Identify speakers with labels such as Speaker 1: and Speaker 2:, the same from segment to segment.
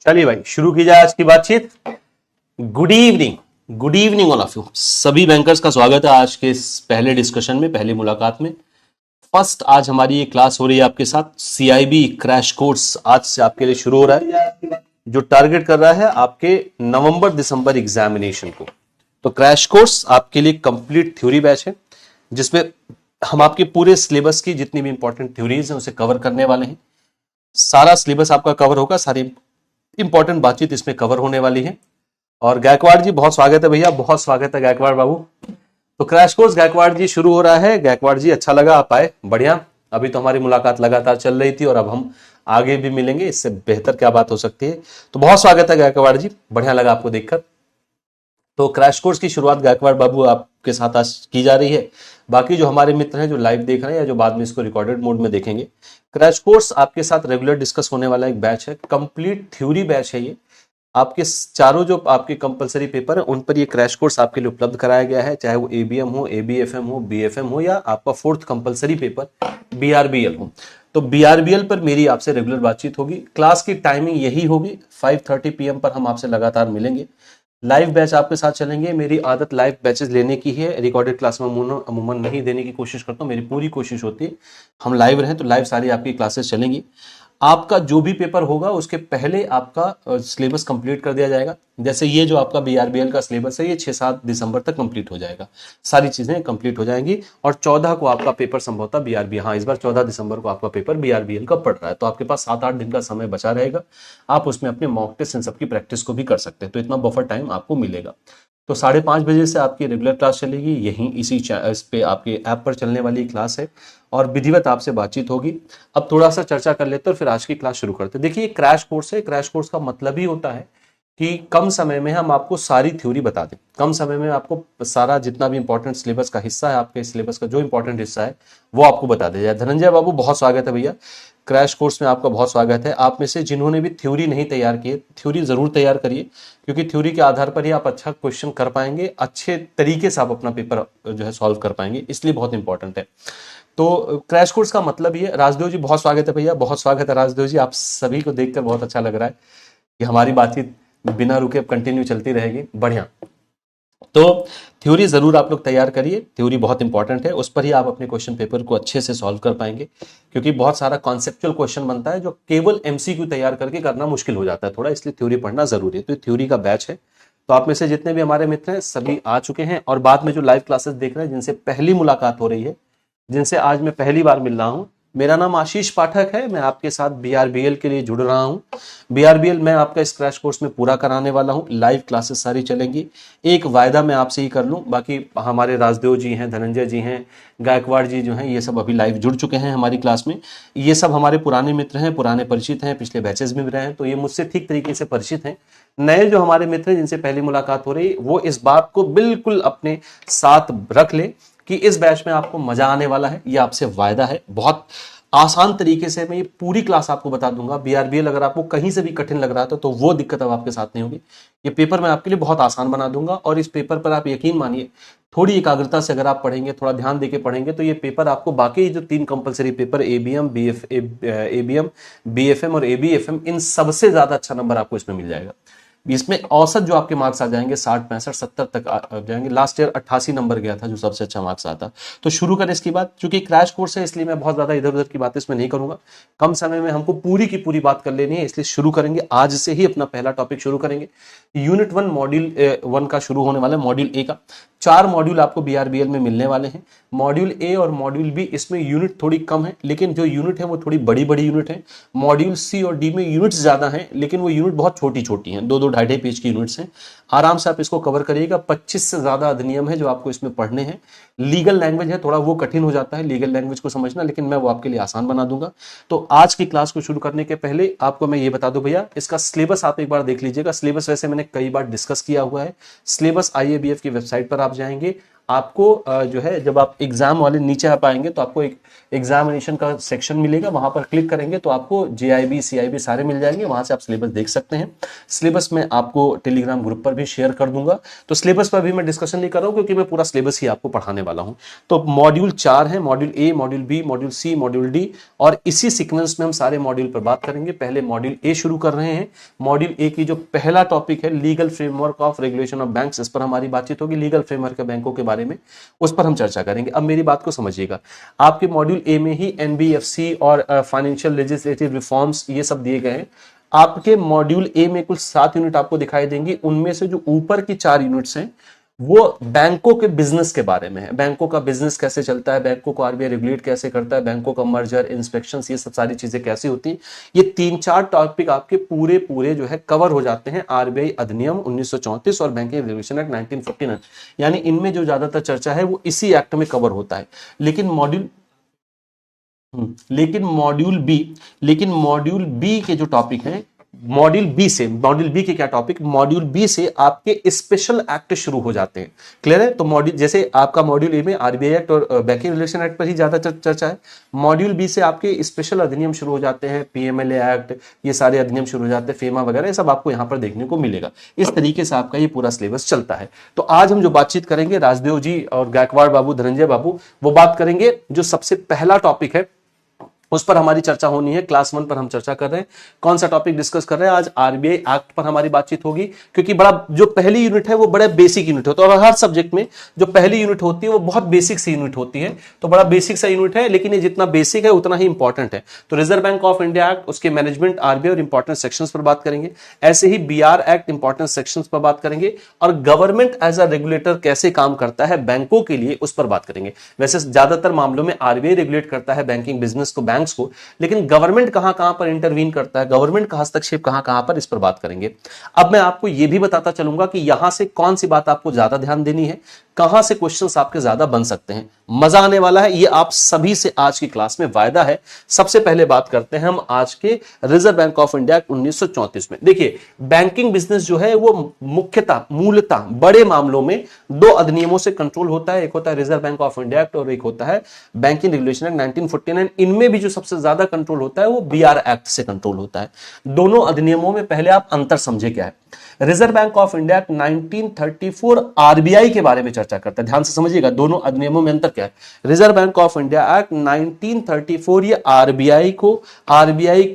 Speaker 1: चलिए भाई शुरू की जाए आज की बातचीत। Good evening all of you. सभी बैंकर्स का स्वागत है आज के इस पहले डिस्कशन में, पहली मुलाकात में। फर्स्ट आज हमारी ये क्लास हो रही है आपके साथ। सीआईबी क्रैश कोर्स आज से आपके लिए शुरू हो रहा है, जो टारगेट कर रहा है आपके नवंबर दिसंबर एग्जामिनेशन को। तो क्रैश कोर्स आपके लिए कंप्लीट थ्योरी बैच है, जिसमें हम आपके पूरे सिलेबस की जितनी भी इंपॉर्टेंट थ्योरीज हैं उसे कवर करने वाले हैं। सारा सिलेबस आपका कवर होगा, सारी इंपॉर्टेंट बातचीत इसमें कवर होने वाली है। और गायकवाड़ जी बहुत स्वागत है भैया, बहुत स्वागत है गायकवाड़ बाबू। तो क्रैश कोर्स गायकवाड़ जी शुरू हो रहा है। गायकवाड़ जी अच्छा लगा आप आए, बढ़िया। अभी तो हमारी मुलाकात लगातार चल रही थी और अब हम आगे भी मिलेंगे, इससे बेहतर क्या बात हो सकती है। तो बहुत स्वागत है गायकवाड़ जी, बढ़िया लगा आपको देखकर। तो क्रैश कोर्स की शुरुआत गायकवाड़ बाबू आपके साथ आज की जा रही है। बाकी जो हमारे मित्र हैं जो लाइव देख रहे हैं या जो बाद में इसको रिकॉर्डेड मोड में देखेंगे, क्रैश कोर्स आपके साथ रेगुलर डिस्कस होने वाला एक बैच है, कंप्लीट थ्योरी बैच है ये। आपके चारों जो आपके कंपलसरी पेपर है उन पर ये क्रैश कोर्स आपके लिए उपलब्ध कराया गया है, चाहे वो एबीएम हो, एबीएफएम हो, बीएफएम हो या आपका फोर्थ कंपलसरी पेपर बीआरबीएल हो। तो बीआरबीएल पर मेरी आपसे रेगुलर बातचीत होगी। क्लास की टाइमिंग यही होगी, 5:30 PM पर हम आपसे लगातार मिलेंगे। लाइव बैच आपके साथ चलेंगे। मेरी आदत लाइव बैचेस लेने की है, रिकॉर्डेड क्लास में अमूमन नहीं देने की कोशिश करता हूँ। मेरी पूरी कोशिश होती है हम लाइव रहें, तो लाइव सारी आपकी क्लासेस चलेंगी। आपका जो भी पेपर होगा उसके पहले आपका सिलेबस कंप्लीट कर दिया जाएगा। जैसे ये जो आपका बीआरबीएल का सिलेबस है ये 6-7 दिसंबर तक कंप्लीट हो जाएगा, सारी चीजें कंप्लीट हो जाएंगी। और 14 को आपका पेपर संभवतः बीआरबी, हाँ इस बार 14 दिसंबर को आपका पेपर बीआरबीएल का पड़ रहा है, तो आपके पास 7-8 दिन का समय बचा रहेगा। आप उसमें अपने मॉक टेस्ट इन सबकी प्रैक्टिस को भी कर सकते हैं, तो इतना बफर टाइम आपको मिलेगा। तो 5:30 बजे से आपकी रेगुलर क्लास चलेगी, यहीं इसी इस पे आपके ऐप पर चलने वाली क्लास है और विधिवत आपसे बातचीत होगी। अब थोड़ा सा चर्चा कर लेते हैं और फिर आज की क्लास शुरू करते हैं। देखिए क्रैश कोर्स है, क्रैश कोर्स का मतलब ही होता है कि कम समय में हम आपको सारी थ्योरी बता दें, कम समय में आपको सारा जितना भी इंपॉर्टेंट सिलेबस का हिस्सा है, आपके सिलेबस का जो इंपॉर्टेंट हिस्सा है वो आपको बता दिया जाए। धनंजय बाबू बहुत स्वागत है भैया, क्रैश कोर्स में आपका बहुत स्वागत है। आप में से जिन्होंने भी थ्योरी नहीं तैयार की है, थ्योरी जरूर तैयार करिए, क्योंकि थ्योरी के आधार पर ही आप अच्छा क्वेश्चन कर पाएंगे, अच्छे तरीके से आप अपना पेपर जो है सॉल्व कर पाएंगे, इसलिए बहुत इंपॉर्टेंट है। तो क्रैश कोर्स का मतलब ये, राजदेव जी बहुत स्वागत है भैया, बहुत स्वागत है राजदेव जी। आप सभी को देखकर बहुत अच्छा लग रहा है कि हमारी बातचीत बिना रुके कंटिन्यू चलती रहेगी, बढ़िया। तो थ्योरी जरूर आप लोग तैयार करिए, थ्योरी बहुत इंपॉर्टेंट है, उस पर ही आप अपने क्वेश्चन पेपर को अच्छे से सॉल्व कर पाएंगे, क्योंकि बहुत सारा कॉन्सेप्चुअल क्वेश्चन बनता है जो केवल एमसीक्यू तैयार करके करना मुश्किल हो जाता है थोड़ा, इसलिए थ्योरी पढ़ना जरूरी है। तो थ्योरी का बैच है। तो आप में से जितने भी हमारे मित्र हैं सभी आ चुके हैं, और बाद में जो लाइव क्लासेस देख रहे हैं जिनसे पहली मुलाकात हो रही है, जिनसे आज मैं पहली बार मिल रहा हूं, मेरा नाम आशीष पाठक है, मैं आपके साथ बीआरबीएल के लिए जुड़ रहा हूं। बीआरबीएल मैं आपका इस क्रैश कोर्स में पूरा कराने वाला हूं, लाइव क्लासेस सारी चलेंगी। एक वायदा मैं आपसे ही कर लूं, बाकी हमारे राजदेव जी हैं, धनंजय जी हैं, गायकवाड़ जी जो हैं, ये सब अभी लाइव जुड़ चुके हैं हमारी क्लास में। ये सब हमारे पुराने मित्र हैं, पुराने परिचित हैं, पिछले बैचेस में भी रहे हैं, तो ये मुझसे ठीक तरीके से परिचित हैं। नए जो हमारे मित्र हैं जिनसे पहली मुलाकात हो रही है, वो इस बात को बिल्कुल अपने साथ रख ले कि इस बैच में आपको मजा आने वाला है, ये आपसे वायदा है। बहुत आसान तरीके से मैं ये पूरी क्लास आपको बता दूंगा। बीआरबीएल अगर आपको कहीं से भी कठिन लग रहा था तो वो दिक्कत अब आपके साथ नहीं होगी। ये पेपर मैं आपके लिए बहुत आसान बना दूंगा, और इस पेपर पर आप यकीन मानिए थोड़ी एकाग्रता से अगर आप पढ़ेंगे, थोड़ा ध्यान देके पढ़ेंगे, तो ये पेपर आपको बाकी जो 3 कंपलसरी पेपर एबीएम, बीएफएम और एबीएफएम, इन सबसे ज्यादा अच्छा नंबर आपको इसमें मिल जाएगा। इसमें औसत जो आपके मार्क्स आ जाएंगे 60, 65, 70 तक आ जाएंगे। लास्ट ईयर 88 नंबर गया था जो सबसे अच्छा मार्क्स आता। तो शुरू करें इसकी बात। चूंकि क्रैश कोर्स है इसलिए मैं बहुत ज्यादा इधर उधर की बातें इसमें नहीं करूंगा, कम समय में हमको पूरी की पूरी बात कर लेनी है, इसलिए शुरू करेंगे। आज से ही अपना पहला टॉपिक शुरू करेंगे। यूनिट 1 मॉड्यूल 1 का शुरू होने वाला है, मॉड्यूल ए का। 4 मॉड्यूल आपको बीआरबीएल में मिलने वाले हैं। मॉड्यूल ए और मॉड्यूल बी, इसमें यूनिट थोड़ी कम है, लेकिन जो यूनिट है वो थोड़ी बड़ी बड़ी यूनिट है। मॉड्यूल सी और डी में यूनिट्स ज्यादा हैं, लेकिन वो यूनिट बहुत छोटी छोटी हैं, 2-2, 2.5 पेज की यूनिट्स हैं। आराम से आप इसको कवर करिएगा। 25 से ज्यादा अधिनियम है जो आपको इसमें पढ़ने हैं। लीगल लैंग्वेज है, थोड़ा वो कठिन हो जाता है लीगल लैंग्वेज को समझना, लेकिन मैं वो आपके लिए आसान बना दूंगा। तो आज की क्लास को शुरू करने के पहले आपको मैं ये बता दूं भैया, इसका सिलेबस आप एक बार देख लीजिएगा। सिलेबस वैसे मैंने कई बार डिस्कस किया हुआ है। सिलेबस आईएबीएफ की वेबसाइट पर आप जाएंगे, आपको जो है जब आप एग्जाम वाले नीचे आ पाएंगे तो आपको एक एग्जामिनेशन का सेक्शन मिलेगा, वहां पर क्लिक करेंगे तो आपको JIB CIB सारे मिल जाएंगे, वहां से आप सिलेबस देख सकते हैं। सिलेबस में आपको टेलीग्राम ग्रुप पर भी शेयर कर दूंगा। तो सिलेबस पर भी मैं डिस्कशन नहीं कर रहा हूं क्योंकि मैं पूरा सिलेबस ही आपको पढ़ाने वाला हूं। तो मॉड्यूल 4 है, module A, module B, module C, module D, और इसी सीक्वेंस में हम सारे मॉड्यूल पर बात करेंगे। पहले मॉड्यूल A शुरू कर रहे हैं। मॉड्यूल A की जो पहला टॉपिक है legal framework of regulation of banks, इस पर हमारी बातचीत होगी। लीगल फ्रेमवर्क है बैंकों के बारे में, उस पर हम चर्चा करेंगे। अब मेरी बात को समझिएगा, आपके मॉड्यूल A में ही NBFC और फाइनेंशियल लेजिस्लेटिव रिफॉर्म्स ये सब दिए गए हैं। आपके मॉड्यूल A में कुल 7 यूनिट आपको दिखाई देंगी, उनमें से जो ऊपर की 4 यूनिट्स हैं वो बैंकों के बिजनेस के बारे में है। बैंकों का बिजनेस कैसे चलता है, बैंकों को RBI रेगुलेट कैसे करता है, बैंकों का मर्जर, इंस्पेक्शंस, ये सब सारी चीजें कैसी होती हैं। ये 3-4 टॉपिक आपके पूरे पूरे जो है कवर हो जाते हैं RBI अधिनियम 1934 और बैंकिंग रेगुलेशन एक्ट 1959, यानी इनमें जो ज्यादातर चर्चा है वो इसी एक्ट में कवर होता है। लेकिन मॉड्यूल बी के जो टॉपिक हैं, मॉड्यूल बी के क्या टॉपिक, मॉड्यूल बी से आपके स्पेशल एक्ट शुरू हो जाते हैं। क्लियर है? तो मॉड्यूल जैसे आपका मॉड्यूल ए में RBI एक्ट और बैंकिंग रिलेशन एक्ट पर ही ज्यादा चर्चा है, मॉड्यूल बी से आपके स्पेशल अधिनियम शुरू हो जाते हैं, PMLA एक्ट, ये सारे अधिनियम शुरू हो जाते हैं, फेमा वगैरह, ये सब आपको यहां पर देखने को मिलेगा। इस तरीके से आपका ये पूरा सिलेबस चलता है। तो आज हम जो बातचीत करेंगे, राजदेव जी और गायकवाड़ बाबू, धनंजय बाबू, वो बात करेंगे जो सबसे पहला टॉपिक है उस पर हमारी चर्चा होनी है। क्लास 1 पर हम चर्चा कर रहे हैं। कौन सा टॉपिक डिस्कस कर रहे हैं आज? RBI एक्ट पर हमारी बातचीत होगी, क्योंकि बड़ा जो पहली यूनिट है वो बड़ा बेसिक यूनिट होता है, और हर सब्जेक्ट में जो पहली यूनिट होती है वो बहुत बेसिक सी यूनिट होती है। तो बड़ा बेसिक सा यूनिट है, लेकिन ये जितना बेसिक है उतना ही इंपॉर्टेंट है। तो reserve bank of India act, उसके मैनेजमेंट, RBI और इंपॉर्टेंट सेक्शंस पर बात करेंगे। ऐसे ही BR एक्ट, इंपॉर्टेंट सेक्शंस पर बात करेंगे, और गवर्नमेंट एज अ रेगुलेटर कैसे काम करता है बैंकों के लिए, उस पर बात करेंगे। वैसे ज्यादातर मामलों में RBI रेगुलेट करता है बैंकिंग बिजनेस को, बैंक्स को, लेकिन गवर्नमेंट कहां पर इंटरवीन करता है, गवर्नमेंट का हस्तक्षेप कहां पर, इस पर बात करेंगे। अब मैं आपको यह भी बताता चलूंगा कि यहां से कौन सी बात आपको ज्यादा ध्यान देनी है, कहां से क्वेश्चंस आपके ज्यादा बन सकते हैं। मजा आने वाला है, ये आप सभी से आज की क्लास में वायदा है। सबसे पहले बात करते हैं हम आज के reserve bank of India act 1934 में। देखिए, बैंकिंग बिजनेस जो है वो मूलतः बड़े मामलों में 2 अधिनियमों से कंट्रोल होता है। एक होता है reserve bank of India act और एक होता है बैंकिंग रेगुलेशन एक्ट 1949। इनमें भी जो सबसे ज्यादा कंट्रोल होता है वो BR एक्ट से कंट्रोल होता है। दोनों अधिनियमों में पहले आप अंतर समझे क्या है। Reserve bank of India act 1934 RBI के बारे में चर्चा करता है। ध्यान से समझिएगा, दोनों अधिनियमों में अंतर क्या है। Reserve bank of India act 1934 ये RBI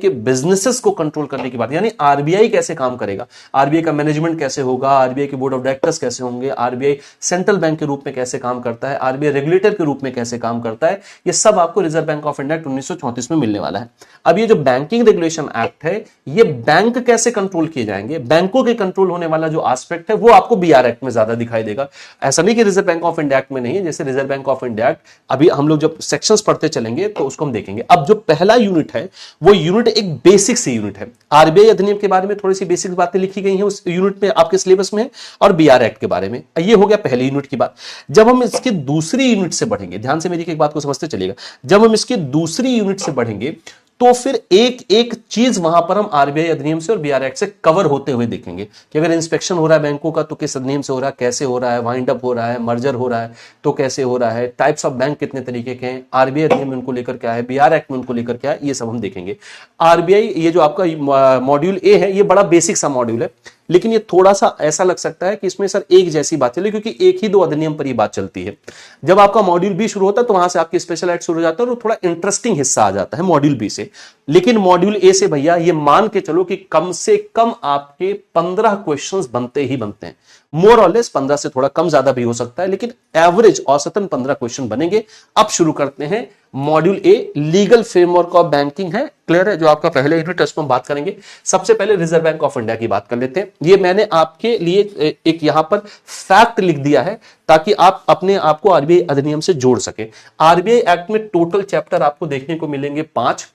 Speaker 1: के बिजनेसेस को कंट्रोल करने की बात, यानी RBI कैसे काम करेगा, RBI का मैनेजमेंट कैसे होगा, RBI के बोर्ड ऑफ डायरेक्टर्स कैसे होंगे, RBI सेंट्रल बैंक के रूप में कैसे काम करता है, RBI रेगुलेटर के रूप में कैसे काम करता है, ये सब आपको reserve bank of India act 1934 में मिलने वाला है। अब ये जो बैंकिंग रेगुलेशन एक्ट है, ये बैंक कैसे कंट्रोल किए जाएंगे, बैंकों के कंट्रोल होने वाला जो एस्पेक्ट है वो आपको BR एक्ट में ज्यादा दिखाई देगा। ऐसा नहीं कि reserve bank of India act में नहीं है। जैसे reserve bank of India act, अभी हम लोग जब सेक्शंस पढ़ते चलेंगे तो उसको हम देखेंगे। अब जो पहला यूनिट है वो यूनिट एक बेसिक सी यूनिट है। RBI अधिनियम के बारे में थोड़ी सी बेसिक बातें लिखी गई हैं उस यूनिट में, आपके सिलेबस में, और BR एक्ट के बारे में। ये हो गया पहली यूनिट की बात। जब हम इसकी दूसरी यूनिट से बढ़ेंगे, ध्यान से मेरी एक बात को समझते चलिएगा, जब हम इसकी दूसरी यूनिट से बढ़ेंगे तो फिर एक एक चीज वहां पर हम RBI अधिनियम से और BR एक्ट से कवर होते हुए देखेंगे कि अगर इंस्पेक्शन हो रहा है बैंकों का तो किस अधिनियम से हो रहा है, कैसे हो रहा है, वाइंड अप हो रहा है, मर्जर हो रहा है तो कैसे हो रहा है, टाइप्स ऑफ बैंक कितने तरीके के हैं, RBI अधिनियम में उनको लेकर क्या है, BR एक्ट में उनको लेकर क्या है, ये सब हम देखेंगे। RBI, ये जो आपका मॉड्यूल A है, ये बड़ा बेसिक सा मॉड्यूल है, लेकिन ये थोड़ा सा ऐसा लग सकता है कि इसमें सर एक जैसी बात चले, क्योंकि एक ही 2 अधिनियम पर ही बात चलती है। जब आपका मॉड्यूल B शुरू होता है तो वहां से आपकी स्पेशल एक्ट शुरू हो जाता है और थोड़ा इंटरेस्टिंग हिस्सा आ जाता है मॉड्यूल B से। लेकिन मॉड्यूल A से भैया ये मान के चलो कि कम से कम आपके 15 क्वेश्चंस बनते ही बनते हैं। मोर और लेस 15 से थोड़ा कम ज्यादा भी हो सकता है, लेकिन एवरेज औसतन 15 क्वेश्चन बनेंगे। अब शुरू करते हैं module A, legal framework of banking है। क्लियर है? जो आपका पहले यूनिट है उस पर हम बात करेंगे। सबसे पहले रिजर्व बैंक ऑफ इंडिया की बात कर लेते हैं। ये मैंने आपके लिए एक यहां पर फैक्ट लिख दिया है ताकि आप अपने आप को RBI अधिनियम से जोड़ सके। RBI एक्ट में टोटल चैप्टर आपको देखने को मिलेंगे 5।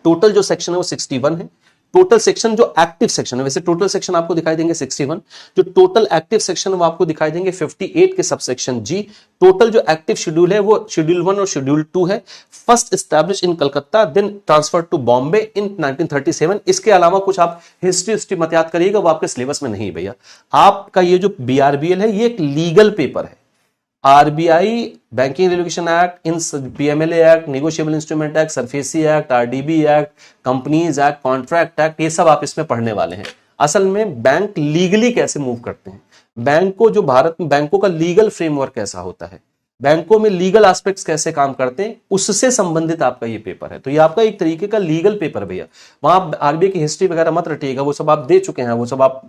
Speaker 1: टोटल जो सेक्शन है वो 61 है। टोटल सेक्शन जो एक्टिव सेक्शन है, वैसे टोटल सेक्शन आपको दिखाई देंगे 61, जो टोटल एक्टिव सेक्शन है वो आपको दिखाई देंगे 58 के सबसेक्शन G। टोटल जो एक्टिव शेड्यूल है वो शेड्यूल 1 और शेड्यूल 2 है। First establish in Calcutta, then transfer to Bombay in 1937। इसके अलावा कुछ आप हिस्ट्री मत याद करिएगा, वो आपके सिलेबस में नहीं भैया। आपका ये जो BRBL है ये एक लीगल पेपर है, RBI banking regulation act, in PMLA act, negotiable instrument act, SARFAESI act, RDB act, companies act, contract act, ये सब आप इसमें पढ़ने वाले हैं। असल में बैंक लीगली कैसे मूव करते हैं, बैंक को जो भारत में बैंकों का लीगल फ्रेमवर्क कैसा होता है, बैंकों में लीगल एस्पेक्ट्स कैसे काम करते हैं, उससे संबंधित आपका ये पेपर है। तो ये आपका एक तरीके का लीगल पेपर भैया। वहां आरबीआई की हिस्ट्री वगैरह मत रटिएगा, वो सब आप दे चुके हैं, वो सब आप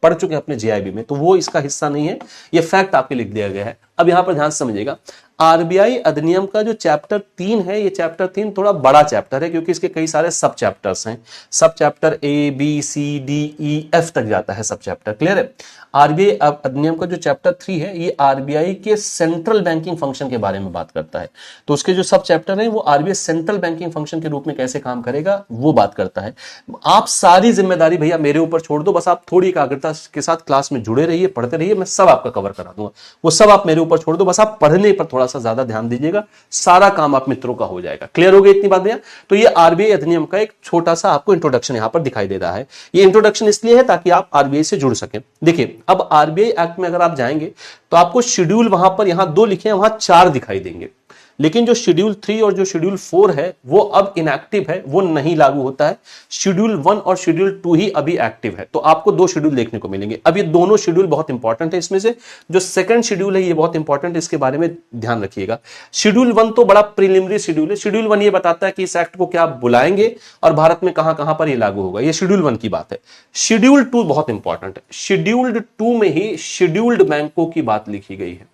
Speaker 1: पढ़ चुके हैं अपने जेआईबी में, तो वो इसका हिस्सा नहीं है, ये फैक्ट आपके लिख दिया गया है। अब यहां पर ध्यान से समझिएगा, आरबीआई अधिनियम का जो चैप्टर 3 है, ये चैप्टर 3 थोड़ा बड़ा चैप्टर है क्योंकि इसके कई सारे सब चैप्टर्स हैं। सब chapter A B C D E F तक जाता है सब चैप्टर, क्लियर है। आरबीआई अधिनियम का जो चैप्टर 3 है, ये आरबीआई के सेंट्रल बैंकिंग फंक्शन के बारे में बात करता है। तो उसके जो सब चैप्टर हैं वो आरबीआई सेंट्रल बैंकिंग फंक्शन के रूप में कैसे काम करेगा वो बात करता है। आप सारी जिम्मेदारी भैया मेरे ऊपर छोड़ दो, बस आप थोड़ी एकाग्रता के साथ क्लास में जुड़े रहिए, पढ़ते रहिए, मैं सब आपका कवर करा दूंगा। वो सब आप मेरे ऊपर छोड़ दो, बस आप पढ़ने पर थोड़ा सा ज्यादा ध्यान दीजिएगा, सारा काम आप मित्रों का हो जाएगा। क्लियर हो गई इतनी बात भैया? तो ये आरबीआई अधिनियम का एक छोटा सा आपको इंट्रोडक्शन यहां पर दिखाई दे रहा है। ये इंट्रोडक्शन इसलिए है ताकि आप आरबीआई से जुड़ सकें। देखिए, अब आरबीआई एक्ट में अगर आप जाएंगे तो आपको शेड्यूल वहां पर, यहां 2 लिखे हैं, वहां 4 दिखाई देंगे, लेकिन जो शेड्यूल 3 और जो शेड्यूल 4 है वो अब इनएक्टिव है, वो नहीं लागू होता है। शेड्यूल 1 और शेड्यूल 2 ही अभी एक्टिव है। तो आपको 2 शेड्यूल देखने को मिलेंगे। अब ये दोनों शेड्यूल बहुत इंपॉर्टेंट है। इसमें से जो सेकंड शेड्यूल है ये बहुत इंपॉर्टेंट है, इसके बारे में ध्यान रखिएगा। शेड्यूल 1 तो बड़ा प्रिलिमिनरी शेड्यूल है। शेड्यूल 1 ये बताता है कि इस एक्ट को क्या आप बुलाएंगे और भारत में कहां कहां पर ये लागू होगा, ये शेड्यूल 1 की बात है। शेड्यूल 2 बहुत इंपॉर्टेंट है। शेड्यूल्ड 2 में ही शेड्यूल्ड बैंकों की बात लिखी गई है।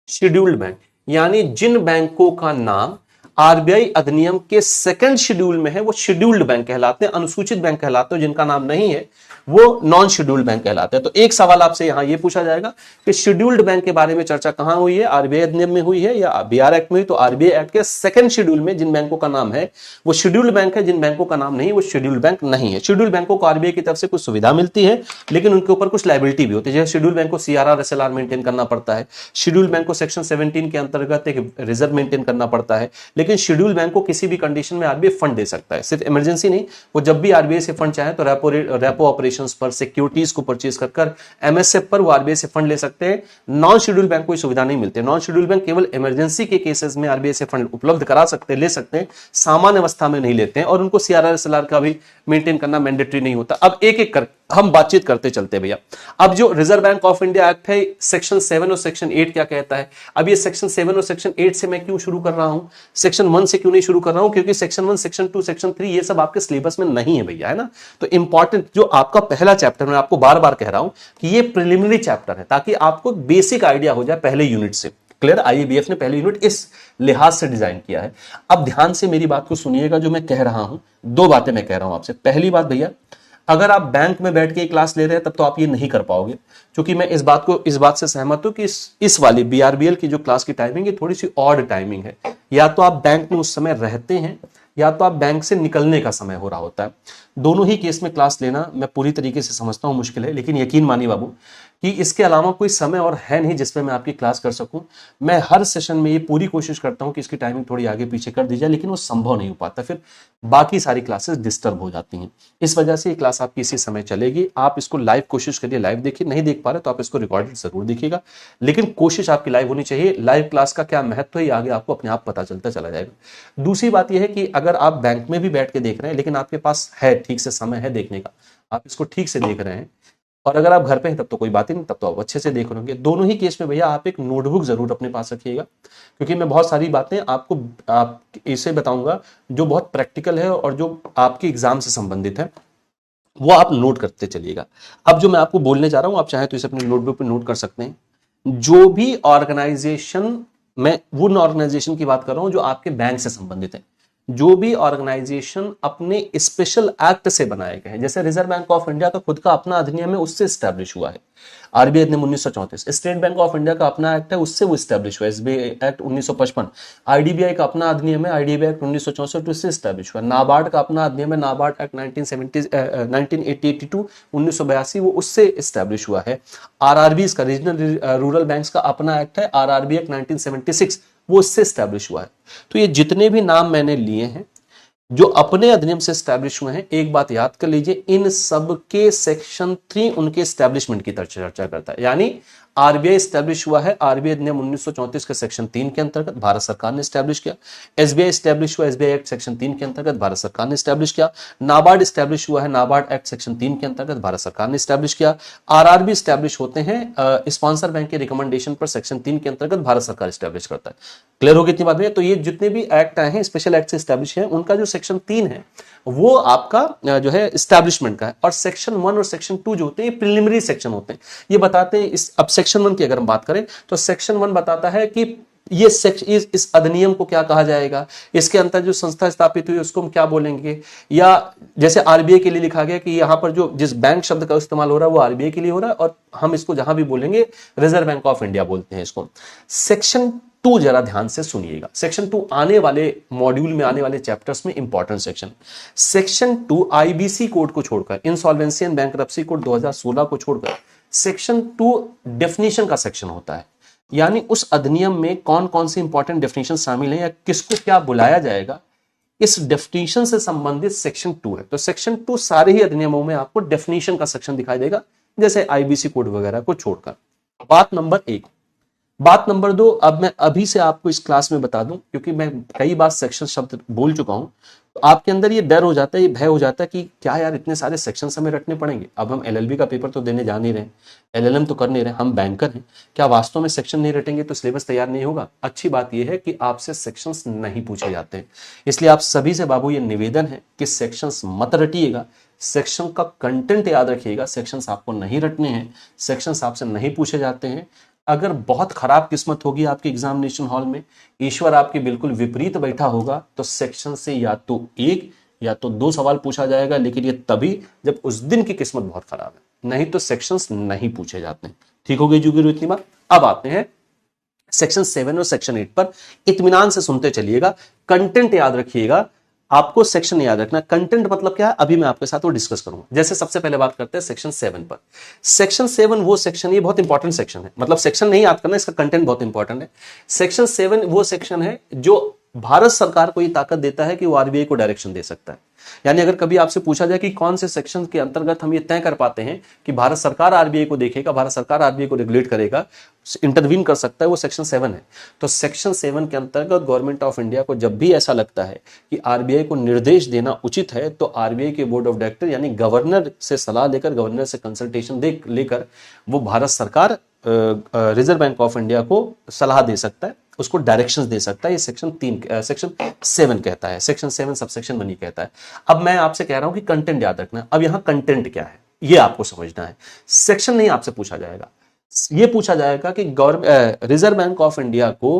Speaker 1: शेड्यूल्ड बैंक यानी जिन बैंकों का नाम आरबीआई अधिनियम के सेकंड शेड्यूल में है वो शेड्यूल्ड बैंक कहलाते हैं, अनुसूचित बैंक कहलाते हैं। जिनका नाम नहीं है वो नॉन शेड्यूल्ड बैंक कहलाते हैं। तो एक सवाल आपसे यहां ये पूछा जाएगा कि शेड्यूल्ड बैंक के बारे में चर्चा कहां हुई है, आरबीआई अधिनियम में हुई है या बीआर एक्ट में हुई? तो आरबीआई एक्ट के सेकंड शेड्यूल में जिन बैंकों का नाम है वो शेड्यूल्ड बैंक है, जिन बैंकों का नाम नहीं वो शेड्यूल्ड बैंक नहीं है। शेड्यूल्ड बैंकों को आरबीआई की तरफ से कुछ सुविधा मिलती है, लेकिन उनके ऊपर कुछ लायबिलिटी भी होती है। जैसे शेड्यूल्ड बैंक को सीआरआर एसएलआर मेंटेन करना पड़ता है, शेड्यूल्ड बैंक को सेक्शन 17 के अंतर्गत एक रिजर्व मेंटेन करना पड़ता है, लेकिन शेड्यूल्ड बैंक को किसी भी कंडीशन में आरबीआई फंड दे सकता है। सिर्फ इमरजेंसी नहीं, वो जब भी आरबीआई से फंड चाहे तो रेपो ऑपरेशंस पर, सिक्योरिटीज को परचेज कर एमएसएफ पर वो आरबीआई से फंड ले सकते हैं। नॉन शेड्यूल्ड बैंक को सुविधा नहीं मिलती। नॉन शेड्यूल्ड बैंक केवल इमरजेंसी के केसेस में आरबीआई से फंड उपलब्ध करा सकते हैं, ले सकते हैं, सामान्य अवस्था में नहीं लेते हैं, और उनको सीआरआर एसएलआर का भी मेंटेन करना मैंडेटरी नहीं होता। अब एक एक कर हम बातचीत करते चलते भैया। अब जो reserve bank of India act है, सेक्शन 7 और सेक्शन 8 क्या कहता है? अब ये सेक्शन 7 और सेक्शन 8 से मैं क्यों शुरू कर रहा हूं, सेक्शन 1 से क्यों नहीं शुरू कर रहा हूं? क्योंकि सेक्शन 1, सेक्शन 2, सेक्शन 3 ये सब आपके सिलेबस में नहीं है भैया, है ना। तो इंपॉर्टेंट जो आपका पहला चैप्टर, मैं आपको बार बार कह रहा हूं कि ये प्रिलिमिनरी चैप्टर है ताकि आपको बेसिक आइडिया हो जाए पहले यूनिट से। क्लियर? आईएबीएफ ने पहले यूनिट इस लिहाज से डिजाइन किया है। अब ध्यान से मेरी बात को सुनिएगा, जो मैं कह रहा हूं 2 बातें मैं कह रहा हूं आपसे। पहली बात भैया, अगर आप बैंक में बैठ के क्लास ले रहे हैं तब तो आप ये नहीं कर पाओगे, क्योंकि मैं इस बात से सहमत हूं कि इस वाली बीआरबीएल की जो क्लास की टाइमिंग है थोड़ी सी ऑड टाइमिंग है। या तो आप बैंक में उस समय रहते हैं या तो आप बैंक से निकलने का समय हो रहा होता है। दोनों ही केस में क्लास लेना मैं पूरी तरीके से समझता हूं मुश्किल है, लेकिन यकीन मानिए बाबू कि इसके अलावा कोई समय और है नहीं जिसमें मैं आपकी क्लास कर सकूं। मैं हर सेशन में ये पूरी कोशिश करता हूं कि इसकी टाइमिंग थोड़ी आगे पीछे कर दी जाए, लेकिन वो संभव नहीं हो पाता, फिर बाकी सारी क्लासेस डिस्टर्ब हो जाती हैं। इस वजह से ये क्लास आपकी इसी समय चलेगी। आप इसको लाइव कोशिश करिए, लाइव देखिए, नहीं देख पा रहे तो आप इसको रिकॉर्डेड जरूर देखिएगा, लेकिन कोशिश आपकी लाइव होनी चाहिए। लाइव क्लास का क्या महत्व है ये आगे आपको अपने आप पता चलता चला जाएगा। दूसरी बात यह है कि अगर आप बैंक में भी बैठ के देख रहे हैं लेकिन आपके पास है ठीक से समय है देखने का, आप इसको ठीक से देख रहे हैं, और अगर आप घर पे हैं तब तो कोई बात ही नहीं, तब तो आप अच्छे से देख रहे होंगे। दोनों ही केस में भैया आप एक नोटबुक जरूर अपने पास रखिएगा, क्योंकि मैं बहुत सारी बातें आपको इसे बताऊंगा जो बहुत प्रैक्टिकल है और जो आपके एग्जाम से संबंधित है, वो आप नोट करते चलिएगा। अब जो मैं आपको बोलने जा रहा हूं, आप चाहे तो इसे अपने नोटबुक पे नोट कर सकते हैं। जो भी ऑर्गेनाइजेशन, मैं वो ऑर्गेनाइजेशन की बात कर रहा हूं जो आपके बैंक से संबंधित है, जो भी ऑर्गेनाइजेशन अपने स्पेशल एक्ट से बनाए गए हैं, जैसे रिजर्व बैंक ऑफ इंडिया का खुद का अपना अधिनियम है, उससे स्टैब्लिश हुआ है आरबीआई अधिनियम 1934, स्टेट बैंक ऑफ इंडिया का अपना एक्ट है, उससे वो स्टैब्लिश हुआ है एसबीआई एक्ट 1955, आईडीबीआई का अपना अधिनियम है, आईडीबीआई एक्ट 1964, उससे स्टैब्लिश हुआ। नाबार्ड का अपना अधिनियम है, नाबार्ड एक्ट 1982 1982, वो उससे स्टैब्लिश हुआ है। आरआरबी का, रीजनल रूरल बैंक्स का अपना एक्ट है, आरआरबी एक्ट 1976, वो उससे स्टैब्लिश हुआ है। तो ये जितने भी नाम मैंने लिए हैं जो अपने अधिनियम से स्टैब्लिश हुए हैं, एक बात याद कर लीजिए, इन सब के सेक्शन 3 उनके स्टैब्लिशमेंट की चर्चा करता है। यानी आरबीआई स्टैब्लिश हुआ है, आरबीआई अधिनियम 1934 के सेक्शन 3 के अंतर्गत भारत सरकार ने स्टैब्लिश किया। एसबीआई स्टैब्लिश हुआ एसबीआई एक्ट सेक्शन 3 के अंतर्गत भारत सरकार ने स्टैब्लिश किया। नाबार्ड स्टैब्लिश हुआ है नाबार्ड एक्ट सेक्शन 3 के अंतर्गत भारत सरकार ने स्टैब्लिश किया। आरआरबी स्टैब्लिश होते हैं स्पॉन्सर बैंक के रिकमेंडेशन पर सेक्शन 3 के अंतर्गत भारत सरकार स्टैब्लिश करता है। क्लियर हो गई इतनी बात में? तो ये जितने भी एक्ट आए हैं स्पेशल एक्ट से स्टैब्लिश है, उनका जो सेक्शन 3 है वो आपका जो है स्टैब्लिशमेंट का है, और सेक्शन 1 और सेक्शन 2 जो होते हैं ये प्रिलिमिनरी सेक्शन होते हैं। ये बताते हैं अब सेक्शन 1 की अगर हम बात करें तो सेक्शन 1 बताता है कि ये इस अधिनियम को क्या कहा जाएगा, इसके अंतर जो संस्था स्थापित हुई उसको हम क्या बोलेंगे, या जैसे आरबीआई के लिए लिखा गया कि यहां पर जो जिस बैंक शब्द का इस्तेमाल हो रहा है वो आरबीआई के लिए हो रहा है, और हम इसको जहां भी बोलेंगे रिजर्व बैंक ऑफ इंडिया बोलते हैं इसको। सेक्शन 2 जरा ध्यान से सुनिएगा, सेक्शन 2 आने वाले मॉड्यूल में आने वाले चैप्टर्स में important section. Section 2 IBC code को छोड़कर, इंसॉल्वेंसी एंड बैंकरप्सी कोड 2016 को छोड़कर, सेक्शन 2 डेफिनेशन का सेक्शन होता है, यानी उस अधिनियम में कौन कौन सी इंपॉर्टेंट डेफिनेशन शामिल है या किसको क्या बुलाया जाएगा, इस डेफिनेशन से संबंधित सेक्शन 2 है। तो सेक्शन 2 सारे ही अधिनियमों में आपको डेफिनेशन का सेक्शन दिखाई देगा, जैसे आईबीसी कोड वगैरह को छोड़कर। बात नंबर 1। बात नंबर 2, अब मैं अभी से आपको इस क्लास में बता दूं, क्योंकि मैं कई बार सेक्शन शब्द बोल चुका हूं, तो आपके अंदर ये डर हो जाता है, ये भय हो जाता है कि क्या यार इतने सारे सेक्शन हमें रटने पड़ेंगे। अब हम एलएलबी का पेपर तो देने जा नहीं रहे, एलएलएम तो कर नहीं रहे, हम बैंकर हैं, क्या वास्तव में सेक्शन नहीं रटेंगे तो सिलेबस तैयार नहीं होगा? अच्छी बात यह है कि आपसे सेक्शंस नहीं पूछे जाते हैं, इसलिए आप सभी से बाबू ये निवेदन है कि सेक्शंस मत रटिएगा, सेक्शन का कंटेंट याद रखिएगा। सेक्शंस आपको नहीं रटने हैं, सेक्शंस आपसे नहीं पूछे जाते हैं। अगर बहुत खराब किस्मत होगी आपके एग्जामिनेशन हॉल में, ईश्वर आपके बिल्कुल विपरीत बैठा होगा, तो सेक्शन से या तो 1 या तो 2 सवाल पूछा जाएगा, लेकिन ये तभी जब उस दिन की किस्मत बहुत खराब है, नहीं तो सेक्शंस नहीं पूछे जाते हैं। ठीक हो गई जुगीर इतनी बात? अब आते हैं सेक्शन 7 और सेक्शन 8 पर। इत्मीनान से सुनते चलिएगा, कंटेंट याद रखिएगा। आपको सेक्शन याद रखना, कंटेंट मतलब क्या है अभी मैं आपके साथ वो डिस्कस करूंगा। जैसे सबसे पहले बात करते हैं सेक्शन 7 पर। सेक्शन 7 वो सेक्शन, ये बहुत इंपॉर्टेंट सेक्शन है, मतलब सेक्शन नहीं याद करना, इसका कंटेंट बहुत इंपॉर्टेंट है। सेक्शन 7 वो सेक्शन है जो भारत सरकार को ये ताकत देता है कि वो आरबीआई को डायरेक्शन दे सकता है। यानी अगर कभी आपसे पूछा जाए कि कौन से सेक्शन के अंतर्गत हम ये तय कर पाते हैं कि भारत सरकार आरबीआई को देखेगा, भारत सरकार आरबीआई को रेगुलेट करेगा, इंटरवीन कर सकता है, वो सेक्शन 7 है। तो सेक्शन 7 के अंतर्गत गवर्नमेंट ऑफ इंडिया को जब भी ऐसा लगता है कि आरबीआई को निर्देश देना उचित है, तो आरबीआई के बोर्ड ऑफ डायरेक्टर यानी गवर्नर से सलाह लेकर, गवर्नर से कंसल्टेशन लेकर वो भारत सरकार रिजर्व बैंक ऑफ इंडिया को सलाह दे सकता है, उसको डायरेक्शंस दे सकता है। ये सेक्शन 7 कहता है, सेक्शन 7 सबसेक्शन 1 कहता है। अब मैं आपसे कह रहा हूं कि कंटेंट याद रखना। अब यहां कंटेंट क्या है ये आपको समझना है। सेक्शन नहीं आपसे पूछा जाएगा, ये पूछा जाएगा कि रिजर्व बैंक ऑफ इंडिया को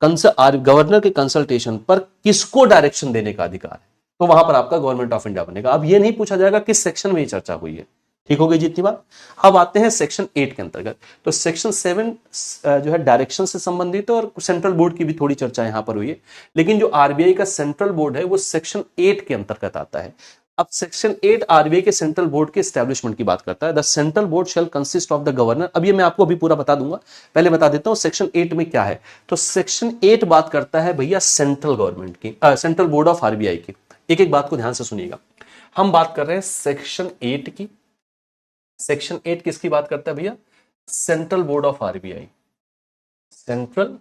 Speaker 1: गवर्नर के कंसल्टेशन पर किसको डायरेक्शन देने का अधिकार है, तो वहां पर आपका गवर्नमेंट ऑफ इंडिया बनेगा। अब ये नहीं पूछा जाएगा किस सेक्शन में ये चर्चा हुई है। ठीक हो गई जितनी बात? अब आते हैं सेक्शन 8 के अंतर्गत। तो सेक्शन 7 जो है डायरेक्शन से संबंधित है, और सेंट्रल बोर्ड की भी थोड़ी चर्चा यहां पर हुई है, लेकिन जो आरबीआई का सेंट्रल बोर्ड है वो सेक्शन 8 के अंतर्गत आता है। अब सेक्शन 8 आरबीआई के सेंट्रल बोर्ड के एस्टेब्लिशमेंट की बात करता है। The central board shall consist of the governor. अब ये मैं आपको अभी पूरा बता दूंगा, पहले बता देता हूं सेक्शन 8 में क्या है। तो सेक्शन 8 बात करता है भैया सेंट्रल गवर्नमेंट की, सेंट्रल बोर्ड ऑफ आरबीआई की। एक एक बात को ध्यान से सुनिएगा, हम बात कर रहे हैं सेक्शन 8 की। सेक्शन 8 किसकी बात करता है भैया? Central board of RBI, central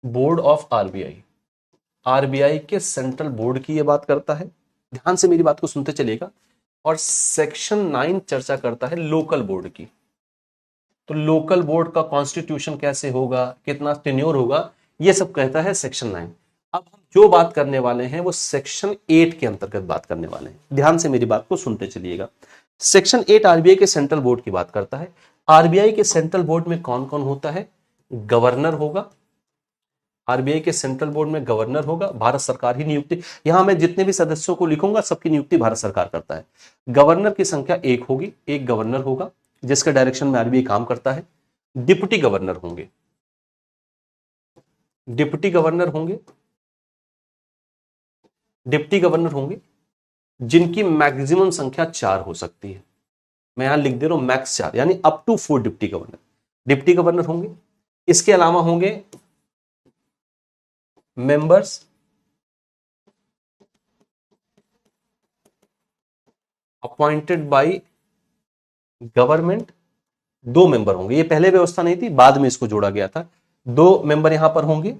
Speaker 1: board of RBI, RBI के सेंट्रल बोर्ड की यह बात करता है। ध्यान से मेरी बात को सुनते चलिएगा। और सेक्शन 9 चर्चा करता है लोकल बोर्ड की। तो लोकल बोर्ड का कॉन्स्टिट्यूशन कैसे होगा, कितना टेन्योर होगा, यह सब कहता है सेक्शन 9। अब हम जो बात करने वाले हैं वो सेक्शन 8 के अंतर्गत बात करने वाले हैं। ध्यान से मेरी बात को सुनते चलिएगा। सेक्शन 8 आरबीआई के सेंट्रल बोर्ड की बात करता है। आरबीआई के सेंट्रल बोर्ड में कौन कौन होता है? गवर्नर होगा, आरबीआई के सेंट्रल बोर्ड में गवर्नर होगा, भारत सरकार ही नियुक्ति, यहां मैं जितने भी सदस्यों को लिखूंगा सबकी नियुक्ति भारत सरकार करता है। गवर्नर की संख्या 1 होगी, एक गवर्नर होगा जिसके डायरेक्शन में आरबीआई काम करता है। डिप्टी गवर्नर होंगे, डिप्टी गवर्नर होंगे, डिप्टी गवर्नर होंगे जिनकी मैक्सिमम संख्या 4 हो सकती है। मैं यहां लिख दे रहा हूं मैक्स 4, यानी अप टू 4 डिप्टी गवर्नर होंगे। इसके अलावा होंगे मेंबर्स अपॉइंटेड बाय गवर्नमेंट दो मेंबर होंगे। ये पहले व्यवस्था नहीं थी, बाद में इसको जोड़ा गया था। दो मेंबर यहां पर होंगे।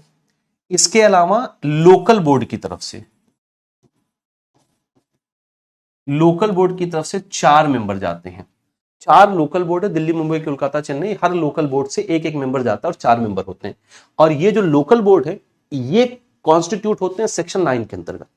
Speaker 1: इसके अलावा लोकल बोर्ड की तरफ से, लोकल बोर्ड की तरफ से 4 मेंबर जाते हैं। 4 लोकल बोर्ड है, दिल्ली, मुंबई, कोलकाता, चेन्नई, हर लोकल बोर्ड से एक एक मेंबर जाता है और 4 मेंबर होते हैं। और ये जो लोकल बोर्ड है ये कॉन्स्टिट्यूट होते हैं सेक्शन 9 के अंतर्गत।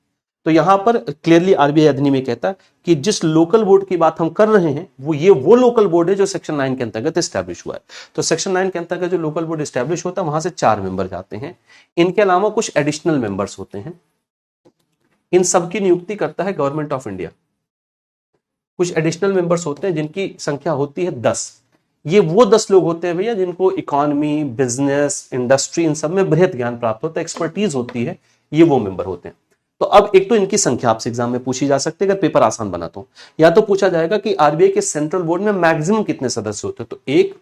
Speaker 1: तो यहां पर क्लियरली आरबीआई अधिनियम में कहता है कि जिस लोकल बोर्ड की बात हम कर रहे हैं वो लोकल बोर्ड है जो सेक्शन 9 के अंतर्गत स्टैब्लिश हुआ है। तो सेक्शन 9 के अंतर्गत जो लोकल बोर्ड स्टैब्लिश होता है वहां से 4 मेंबर जाते हैं। इनके अलावा कुछ एडिशनल मेंबर्स होते हैं। इन सबकी नियुक्ति करता है गवर्नमेंट ऑफ इंडिया। कुछ एडिशनल मेंबर्स होते हैं जिनकी संख्या होती है 10। ये वो 10 लोग होते हैं भैया जिनको इकोनॉमी, बिजनेस, इंडस्ट्री, इन सब में बृहद ज्ञान प्राप्त होता है, एक्सपर्टीज होती है, ये वो मेंबर होते हैं। तो अब एक तो इनकी संख्या आपसे एग्जाम में पूछी जा सकती है अगर पेपर आसान बना तो। या तो पूछा जाएगा कि आरबीआई के सेंट्रल बोर्ड में मैक्सिमम कितने सदस्य होते हैं, तो 1,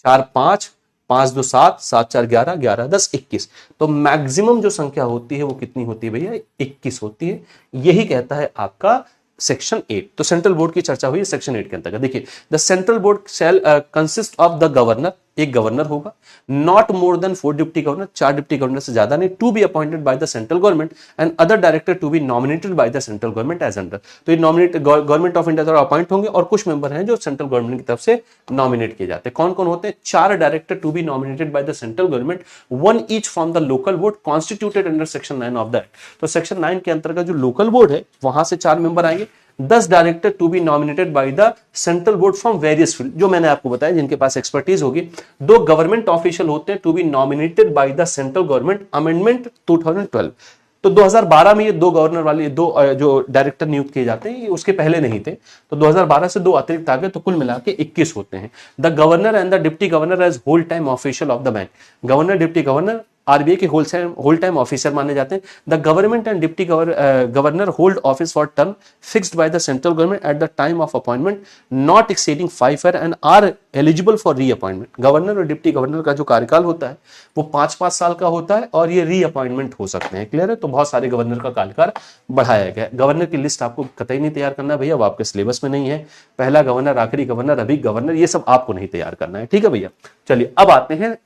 Speaker 1: 4, 5, 5, 2, 7, 7, 4, 11, 11, 10, 21। तो मैक्सिमम जो संख्या होती है वो कितनी होती है भैया, 21 होती है। यही कहता है आपका सेक्शन 8। तो सेंट्रल बोर्ड की चर्चा हुई सेक्शन 8 के अंतर्गत। देखिए, the central board shall consist of the governor, एक गवर्नर होगा, not more than 4 deputy governor, 4 deputy governor से ज्यादा नहीं, to be appointed by the central government and other director to be nominated by the central government as under. तो ये nominate government of India द्वारा appoint होंगे और कुछ member हैं जो सेंट्रल गवर्नमेंट की तरफ से नॉमिनेट किए जाते हैं। कौन कौन होते हैं, 4 director to be nominated by the central government, 1 each from the local board constituted under section 9 of the act. तो सेक्शन 9 के अंतर्गत जो लोकल बोर्ड है वहां से 4 मेंबर आएंगे। 10 director to be nominated by the central board from various field, जो मैंने आपको बताया जिनके पास एक्सपर्टीज होगी। 2 गवर्नमेंट ऑफिशियल होते हैं to be nominated by the central government, amendment 2012। तो 2012 में ये 2 गवर्नर वाले 2 जो डायरेक्टर नियुक्त किए जाते हैं ये उसके पहले नहीं थे। तो 2012 से 2 अतिरिक्त आ गए, तो कुल मिला के 21 होते हैं। The governor and the deputy governor as whole time official of the bank. Governor, deputy governor RBI के होल टाइम ऑफिसर माने जाते हैं। The government and deputy governor hold office for term fixed by the central government at the time of appointment not exceeding 5 year and are eligible for reappointment. Governor और डिप्टी governor का जो कार्यकाल होता है वो 5-5 साल का होता है और ये री अपॉइंटमेंट हो सकते हैं। क्लियर है? तो बहुत सारे गवर्नर का कार्यकाल बढ़ाया गया है। गवर्नर की लिस्ट आपको कतई नहीं तैयार करना है भैया, वो आपके सिलेबस में नहीं है। पहला गवर्नर, आखिरी गवर्नर, अभी गवर्नर, ये सब आपको नहीं तैयार करना है। ठीक है भैया? चलिए अब आते हैं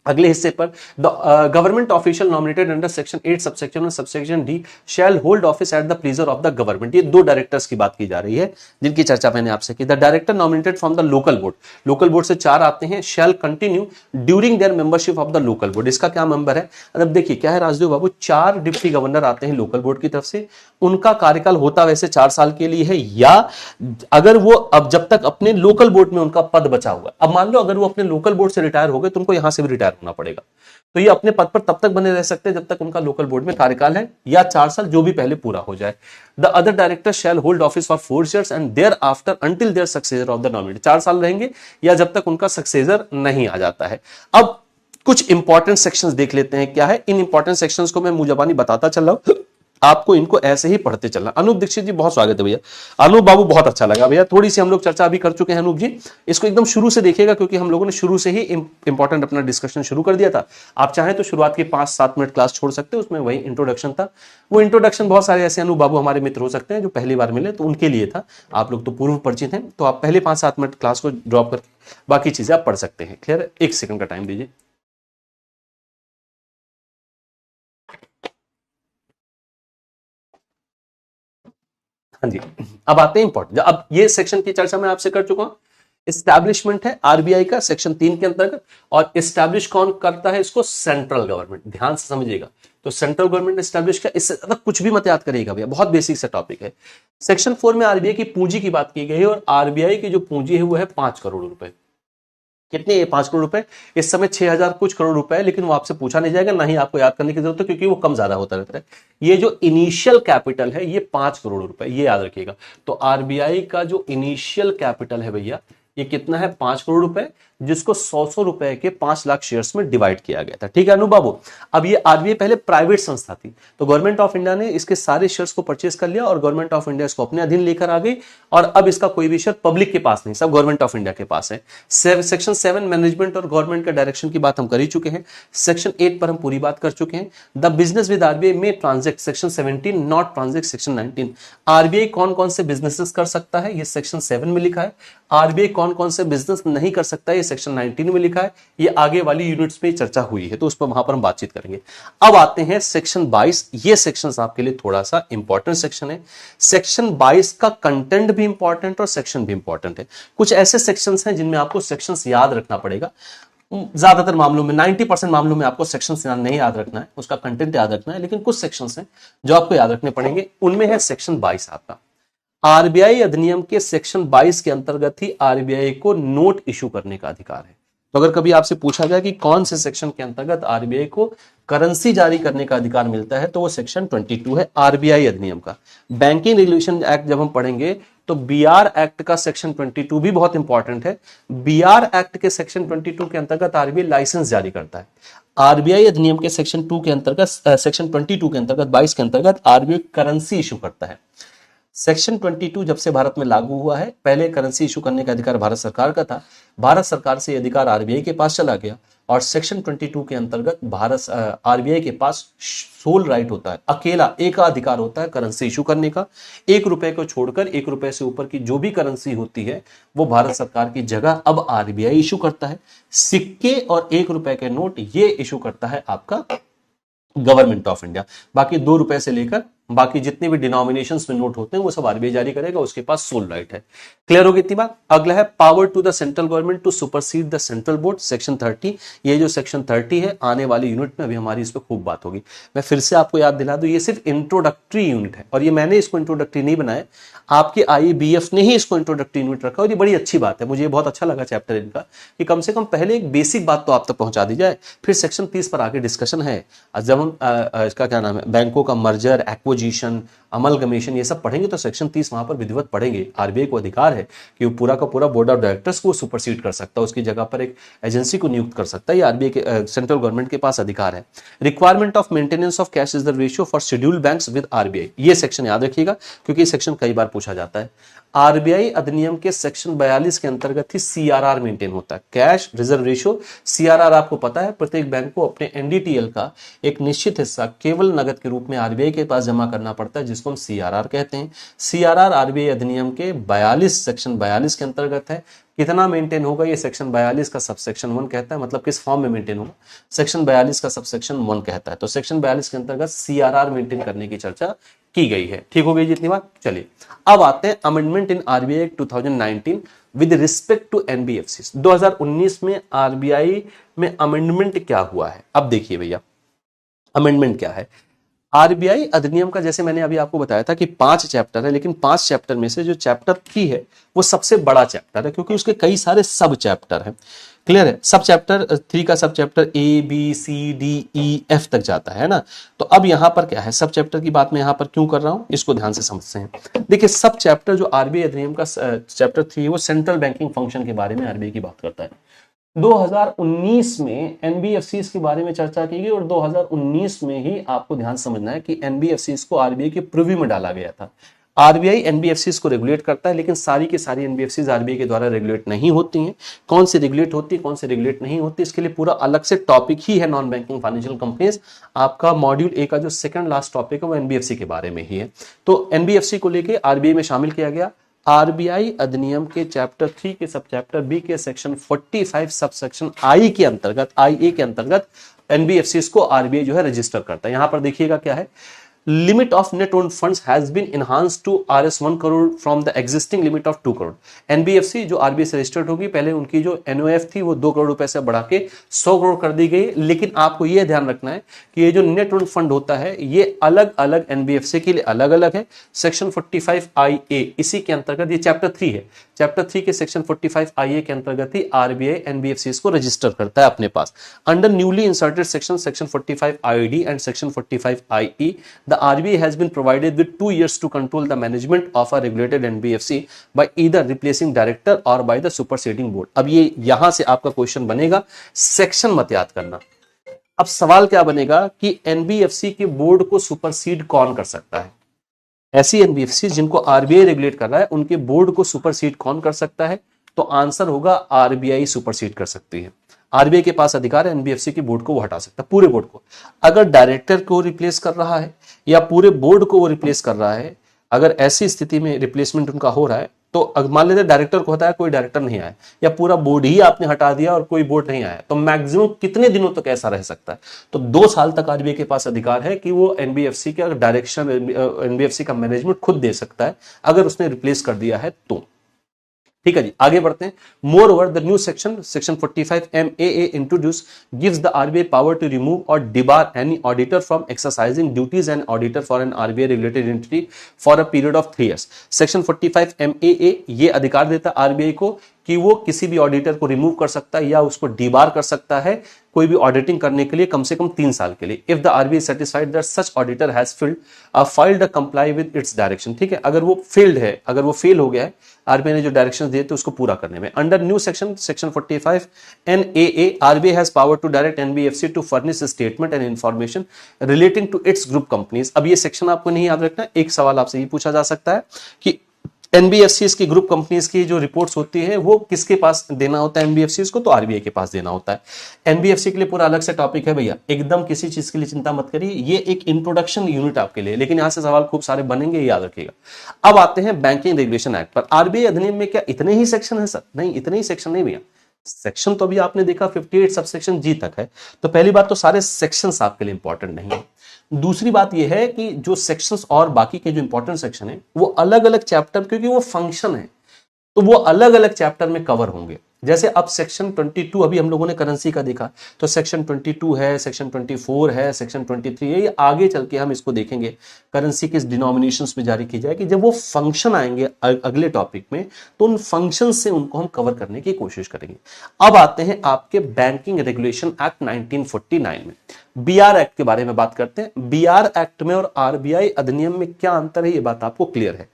Speaker 1: अगले हिस्से पर। The government official nominated under section 8 subsection D shell hold office at the pleaser of the government. ये 2 डायरेक्टर्स की बात की जा रही है जिनकी चर्चा मैंने आपसे की। The director nominated from the local board, local board से 4 आते हैं, shall continue during their membership of the local board. इसका क्या मेंबर है? अब देखिए क्या है राजदेव बाबू, 4 डिप्टी गवर्नर आते हैं लोकल बोर्ड की तरफ से, उनका कार्यकाल होता वैसे 4 साल के लिए है, या अगर वो अब जब तक अपने लोकल बोर्ड में उनका पद बचा हुआ है, अब मान लो अगर वो अपने लोकल बोर्ड से रिटायर हो गए तो उनको यहां से भी रिटायर होना पड़ेगा, तो ये अपने पद पर तब तक बने रह सकते हैं जब तक उनका लोकल बोर्ड में कार्यकाल है, या 4 साल जो भी पहले पूरा हो जाए। The other director shall hold office for 4 years and thereafter until their successor of the nominated. 4 साल रहेंगे या जब तक उनका सक्सेसर नहीं आ जाता है। अब कुछ इंपॉर्टेंट सेक्शंस देख लेते हैं क्या है। इन इंपॉर्टेंट सेक्शंस को मैं मुजबानी बताता चल रहा हूं, आपको इनको ऐसे ही पढ़ते चलना। अनूप दीक्षित जी बहुत स्वागत है भैया। अनूप बाबू बहुत अच्छा लगा भैया, थोड़ी सी हम लोग चर्चा अभी कर चुके हैं अनूप जी, इसको एकदम शुरू से देखिएगा क्योंकि हम लोगों ने शुरू से ही इंपॉर्टेंट अपना डिस्कशन शुरू कर दिया था। आप चाहें तो शुरुआत के 5-7 मिनट क्लास छोड़ सकते हो, उसमें वही इंट्रोडक्शन था। वो इंट्रोडक्शन बहुत सारे ऐसे अनूप बाबू हमारे मित्र हो सकते हैं जो पहली बार मिले तो उनके लिए था, आप लोग तो पूर्व परिचित हैं, तो आप पहले 5-7 मिनट क्लास को ड्रॉप करके बाकी चीजें आप पढ़ सकते हैं। क्लियर है? 1 सेकंड का टाइम दीजिए। हाँ जी, अब आते हैं इंपॉर्टेंट। अब ये सेक्शन की चर्चा मैं आपसे कर चुका हूं। एस्टैब्लिशमेंट है आरबीआई का सेक्शन 3 के अंतर्गत, और एस्टैब्लिश कौन करता है इसको? Central government. ध्यान से समझिएगा, तो सेंट्रल गवर्नमेंट एस्टैब्लिश का, इससे ज्यादा कुछ भी मत याद करिएगा भैया, बहुत बेसिक सा टॉपिक है। सेक्शन 4 में आरबीआई की पूंजी की बात की गई है, और आरबीआई की जो पूंजी है वो है 5 करोड़ रुपए। कितने? 5 करोड़ रुपए। इस समय 6000 कुछ करोड़ रुपए है, लेकिन वो आपसे पूछा नहीं जाएगा, ना ही आपको याद करने की जरूरत है क्योंकि वो कम ज्यादा होता रहता है। ये जो इनिशियल कैपिटल है ये 5 करोड़ रुपए, ये याद रखिएगा। तो आरबीआई का जो इनिशियल कैपिटल है भैया ये कितना है? 5 करोड़ रुपए, जिसको 100 रुपए के 5 लाख शेयर्स में डिवाइड किया गया था। ठीक है अनु बाबू? अब ये आरबीआई पहले प्राइवेट संस्था थी, तो गवर्नमेंट ऑफ इंडिया ने इसके सारे शेयर्स को परचेज कर लिया और गवर्नमेंट ऑफ इंडिया इसको अपने अधीन लेकर आ गई, और अब इसका कोई भी शेयर पब्लिक के पास नहीं, सब गवर्नमेंट ऑफ इंडिया के पास है। सेक्शन 7 मैनेजमेंट और गवर्नमेंट का डायरेक्शन की बात हम कर ही चुके हैं। सेक्शन 8 पर हम पूरी बात कर चुके हैं। द बिजनेस विद आरबीआई में ट्रांजेक्ट सेक्शन 17, नॉट ट्रांजेक्ट सेक्शन 19। आरबीआई कौन कौन से बिजनेसेस कर सकता है ये सेक्शन 7 में लिखा है। आरबीआई कौन कौन से बिजनेस नहीं कर सकता है ये सेक्शन 19 में लिखा है, ये आगे वाली यूनिट्स में चर्चा हुई है, तो उस पर वहां पर हम बातचीत करेंगे। अब आते हैं सेक्शन 22, ये सेक्शन आपके लिए थोड़ा सा इंपॉर्टेंट सेक्शन है। सेक्शन 22 का कंटेंट भी इंपॉर्टेंट और सेक्शन भी इंपॉर्टेंट है। कुछ ऐसे सेक्शंस हैं जिनमें आपको सेक्शंस याद रखना पड़ेगा। ज्यादातर मामलों में 90% मामलों में आपको सेक्शंस नहीं याद रखना है, उसका कंटेंट याद रखना है, लेकिन कुछ सेक्शंस हैं जो आपको याद रखने पड़ेंगे। उनमें है सेक्शन 22 आपका। आरबीआई अधिनियम के सेक्शन 22 के अंतर्गत ही आरबीआई को नोट इशू करने का अधिकार है। तो अगर कभी आपसे पूछा जाए कि कौन से सेक्शन के अंतर्गत आरबीआई को करेंसी जारी करने का अधिकार मिलता है, तो वो सेक्शन 22 है आरबीआई अधिनियम का। बैंकिंग रेगुलेशन एक्ट जब हम पढ़ेंगे तो बीआर एक्ट का सेक्शन 22 भी बहुत इंपॉर्टेंट है। बीआर एक्ट के सेक्शन 22 के अंतर्गत आरबीआई लाइसेंस जारी करता है। आरबीआई अधिनियम के सेक्शन 2 के अंतर्गत सेक्शन 22 के अंतर्गत 22 के अंतर्गत आरबीआई करेंसी इशू करता है। सेक्शन 22 जब से भारत में लागू हुआ है, पहले करेंसी इशू करने का अधिकार भारत सरकार का था, भारत सरकार से यह अधिकार आरबीआई के पास चला गया और सेक्शन 22 के अंतर्गत भारत आरबीआई के पास सोल राइट होता है, अकेला एक अधिकार होता है करेंसी इशू करने का। 1 रुपए को छोड़कर 1 रुपए से ऊपर की जो भी करेंसी होती है वो भारत सरकार की जगह अब आरबीआई इशू करता है। सिक्के और 1 रुपए के नोट ये इशू करता है आपका गवर्नमेंट ऑफ इंडिया। बाकी 2 रुपए से लेकर बाकी जितने भी डिनोमिनेशंस में नोट होते हैं वो सब आरबीआई जारी करेगा, उसके पास सोल राइट है। क्लियर होगी इतनी बात। अगला है power to the central government to supersede the central board, section 30। ये जो सेक्शन 30 है आने वाली यूनिट में अभी हमारी इस पर खूब बात होगी। मैं फिर से आपको याद दिला दूं, ये सिर्फ इंट्रोडक्टरी यूनिट है और ये मैंने इसको इंट्रोडक्टरी नहीं बनाया, आपके आईबीएफ ने ही इसको इंट्रोडक्टरी यूनिट रखा और ये बड़ी अच्छी बात है। मुझे बहुत अच्छा लगा चैप्टर इनका कि कम से कम पहले एक बेसिक बात तो आप तक पहुंचा दी जाए, फिर सेक्शन 30 पर आगे डिस्कशन है। जब हम इसका क्या नाम है, बैंकों का मर्जर, एक्विजिशन, अमलगमेशन, ये सब पढ़ेंगे तो सेक्शन 30 वहां पर विधिवत पढ़ेंगे। आरबीआई को अधिकार है कि वो पूरा का पूरा बोर्ड ऑफ डायरेक्टर्स को सुपरसीड कर सकता है, उसकी जगह पर एक एजेंसी को नियुक्त कर सकता है। ये आरबीआई के सेंट्रल गवर्नमेंट के पास अधिकार है। Requirement of maintenance of cash reserve ratio for scheduled banks with RBI, ये सेक्शन याद रखिएगा क्योंकि ये सेक्शन कई बार पूछा जाता है। आरबीआई अधिनियम के सेक्शन 42 के अंतर्गत ही सीआरआर मेंटेन होता है, कैश रिजर्व रेशियो। सीआरआर आपको पता है, प्रत्येक बैंक को अपने एनडीटीएल का एक निश्चित हिस्सा केवल नगद के रूप में आरबीआई के पास जमा करना पड़ता है, जिसको हम सीआरआर कहते हैं। सीआरआर आरबीआई अधिनियम के 42 सेक्शन 42 के अंतर्गत है। कितना मेंटेन होगा ये सेक्शन 42 का सबसेक्शन 1 कहता है, मतलब किस फॉर्म में मेंटेन होगा सेक्शन 42 का सबसेक्शन 1 कहता है। तो सेक्शन 42 के अंतर्गत सीआरआर मेंटेन करने की चर्चा की गई है। ठीक हो गई जितनी बात। चलिए अब आते हैं amendment in RBI act 2019 with respect to NBFC. 2019 में आरबीआई में अमेंडमेंट क्या हुआ है, अब देखिए भैया अमेंडमेंट क्या है। आरबीआई अधिनियम का जैसे मैंने अभी आपको बताया था कि 5 चैप्टर है, लेकिन 5 चैप्टर में से जो चैप्टर 3 है वो सबसे बड़ा चैप्टर है क्योंकि उसके कई सारे सब चैप्टर हैं। क्लियर है। सब चैप्टर 3 का सब chapter A B C D E F तक जाता है ना। तो अब यहां पर क्या है, सब चैप्टर की बात मैं यहां पर क्यों कर रहा हूं इसको ध्यान से समझते हैं। देखिए सब चैप्टर जो आरबीआई अधिनियम का चैप्टर 3 वो सेंट्रल बैंकिंग फंक्शन के बारे में आरबीआई की बात करता है। 2019 में एनबीएफसीज के बारे में चर्चा की गई और 2019 में ही आपको ध्यान समझना है कि एनबीएफसीज को आरबीआई के प्रीव्यू में डाला गया था। आरबीआई एनबीएफसीज को रेगुलेट करता है, लेकिन सारी की सारी एनबीएफसीज आरबीआई के द्वारा रेगुलेट नहीं होती हैं। कौन से रेगुलेट होती है, कौन से रेगुलेट नहीं होती, इसके लिए पूरा अलग से टॉपिक ही है नॉन बैंकिंग फाइनेंशियल कंपनीज। आपका मॉड्यूल ए का जो सेकंड लास्ट टॉपिक है वो एनबीएफसी के बारे में ही है। तो एनबीएफसी को लेकर आरबीआई में शामिल किया गया। आरबीआई अधिनियम के चैप्टर 3 के सब चैप्टर बी के सेक्शन 45 सब सेक्शन आई के अंतर्गत, आई ए के अंतर्गत एनबीएफसी को आरबीआई जो है रजिस्टर करता है। यहां पर देखिएगा क्या है, limit of net owned funds has been enhanced to Rs 1 crore from the existing limit of 2 crore। NBFC जो RBI से रजिस्टर्ड होगी, पहले उनकी जो NOF थी वो 2 करोड़ रुपए से बढ़ा के 100 करोड़ कर दी गई। लेकिन आपको ये ध्यान रखना है कि ये जो नेट ओन्ड फंड होता है ये अलग अलग NBFC के लिए अलग अलग है। सेक्शन 45 IA इसी के अंतर्गत, ये चैप्टर 3 है, चैप्टर 3 के सेक्शन 45 IA के अंतर्गत ही आरबीआई NBFCs को रजिस्टर करता है अपने पास। Under newly inserted section 45 ID and section 45 IE the RBI has been provided with 2 years to control the management of a regulated NBFC by either replacing director or by the superseding board। अब ये यहां से आपका question बनेगा, section मत याद करना। अब सवाल क्या बनेगा कि एनबीएफसी के बोर्ड को सुपरसीड कौन कर सकता है। ऐसी एनबीएफसी जिनको आरबीआई रेगुलेट कर रहा है उनके बोर्ड को सुपरसीड कौन कर सकता है, तो आंसर होगा आरबीआई सुपरसीड कर सकती है। आरबीआई के पास अधिकार है एनबीएफसी के बोर्ड को वो हटा सकता है, पूरे बोर्ड को। अगर डायरेक्टर को रिप्लेस कर रहा है या पूरे बोर्ड को वो रिप्लेस कर रहा है, अगर ऐसी स्थिति में रिप्लेसमेंट उनका हो रहा है, तो मान लेते डायरेक्टर को होता है, कोई डायरेक्टर नहीं आया, या पूरा बोर्ड ही आपने हटा दिया और कोई बोर्ड नहीं आया, तो मैक्सिमम कितने दिनों तक ऐसा रह सकता है? तो 2 साल तक आरबीआई के पास अधिकार है कि वो एनबीएफसी का डायरेक्शन, एनबीएफसी का मैनेजमेंट खुद दे सकता है अगर उसने रिप्लेस कर दिया है तो। ठीक है जी, आगे बढ़ते हैं। Moreover the new section 45 MAA introduce gives the RBI power to remove or debar any auditor from exercising duties and auditor for an RBI regulated entity for a period of 3 years। Section 45 MAA ये अधिकार देता है RBI को कि वो किसी भी auditor को रिमूव कर सकता है या उसको डिबार कर सकता है कोई भी ऑडिटिंग करने के लिए कम से कम 3 साल के लिए, if the RBI satisfied that such auditor has filed a comply with its direction. ठीक है, अगर वो फेल्ड है, अगर वो फेल हो गया है आरबीआई ने जो डायरेक्शन दिए थे उसको पूरा करने में। Under new section 45 NAA RBI has power to direct NBFC to furnish statement and information relating to its group companies. अब ये सेक्शन आपको नहीं याद रखना, एक सवाल आपसे ये पूछा जा सकता है कि एनबीएफसी की ग्रुप कंपनीज की जो रिपोर्ट्स होती है वो किसके पास देना होता है एनबीएफसी को? तो आरबीआई के पास देना होता है। एनबीएफसी के लिए पूरा अलग से टॉपिक है भैया, एकदम किसी चीज के लिए चिंता मत करिए, ये एक इंट्रोडक्शन यूनिट आपके लिए, लेकिन यहां से सवाल खूब सारे बनेंगे, याद रखिएगा। अब आते हैं बैंकिंग रेगुलेशन एक्ट पर। आरबीआई अधिनियम में क्या इतने ही सेक्शन है सर? नहीं, इतने ही सेक्शन नहीं भैया, सेक्शन तो अभी आपने देखा 58 सबसेक्शन जी तक है, तो पहली बात तो सारे सेक्शंस आपके लिए इंपॉर्टेंट नहीं है। दूसरी बात यह है कि जो सेक्शंस और बाकी के जो इंपॉर्टेंट सेक्शन है वो अलग अलग चैप्टर, क्योंकि वो फंक्शन है तो वो अलग अलग चैप्टर में कवर होंगे। जैसे अब सेक्शन 22 अभी हम लोगों ने करेंसी का देखा, तो सेक्शन 22 है, सेक्शन 24 है, सेक्शन 23 है, ये आगे चल के हम इसको देखेंगे करेंसी किस डिनोमिनेशंस में जारी की जाएगी। जब वो फंक्शन आएंगे अगले टॉपिक में तो उन फंक्शन से उनको हम कवर करने की कोशिश करेंगे। अब आते हैं आपके बैंकिंग रेगुलेशन एक्ट 1949 में, बीआर एक्ट के बारे में बात करते हैं। बीआर एक्ट में और आरबीआई अधिनियम में क्या अंतर है ये बात आपको क्लियर है,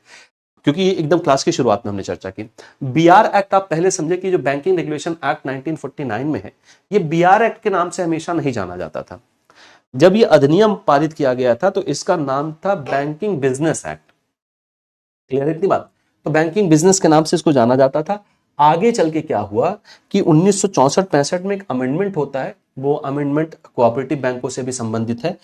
Speaker 1: क्योंकि ये एकदम क्लास की शुरुआत में हमने चर्चा की। बीआर एक्ट आप पहले समझे कि जो बैंकिंग रेगुलेशन एक्ट 1949 में है, ये बीआर एक्ट के नाम से हमेशा नहीं जाना जाता था। जब ये अधिनियम पारित किया गया था तो इसका नाम था बैंकिंग बिजनेस एक्ट। क्लियर है इतनी बात? तो बैंकिंग बिजनेस के नाम से इसको जाना जाता था। आगे चल के क्या हुआ कि 1964-65 में एक अमेंडमेंट होता है, वो अमेंडमेंट कोऑपरेटिव बैंकों से भी संबंधित है,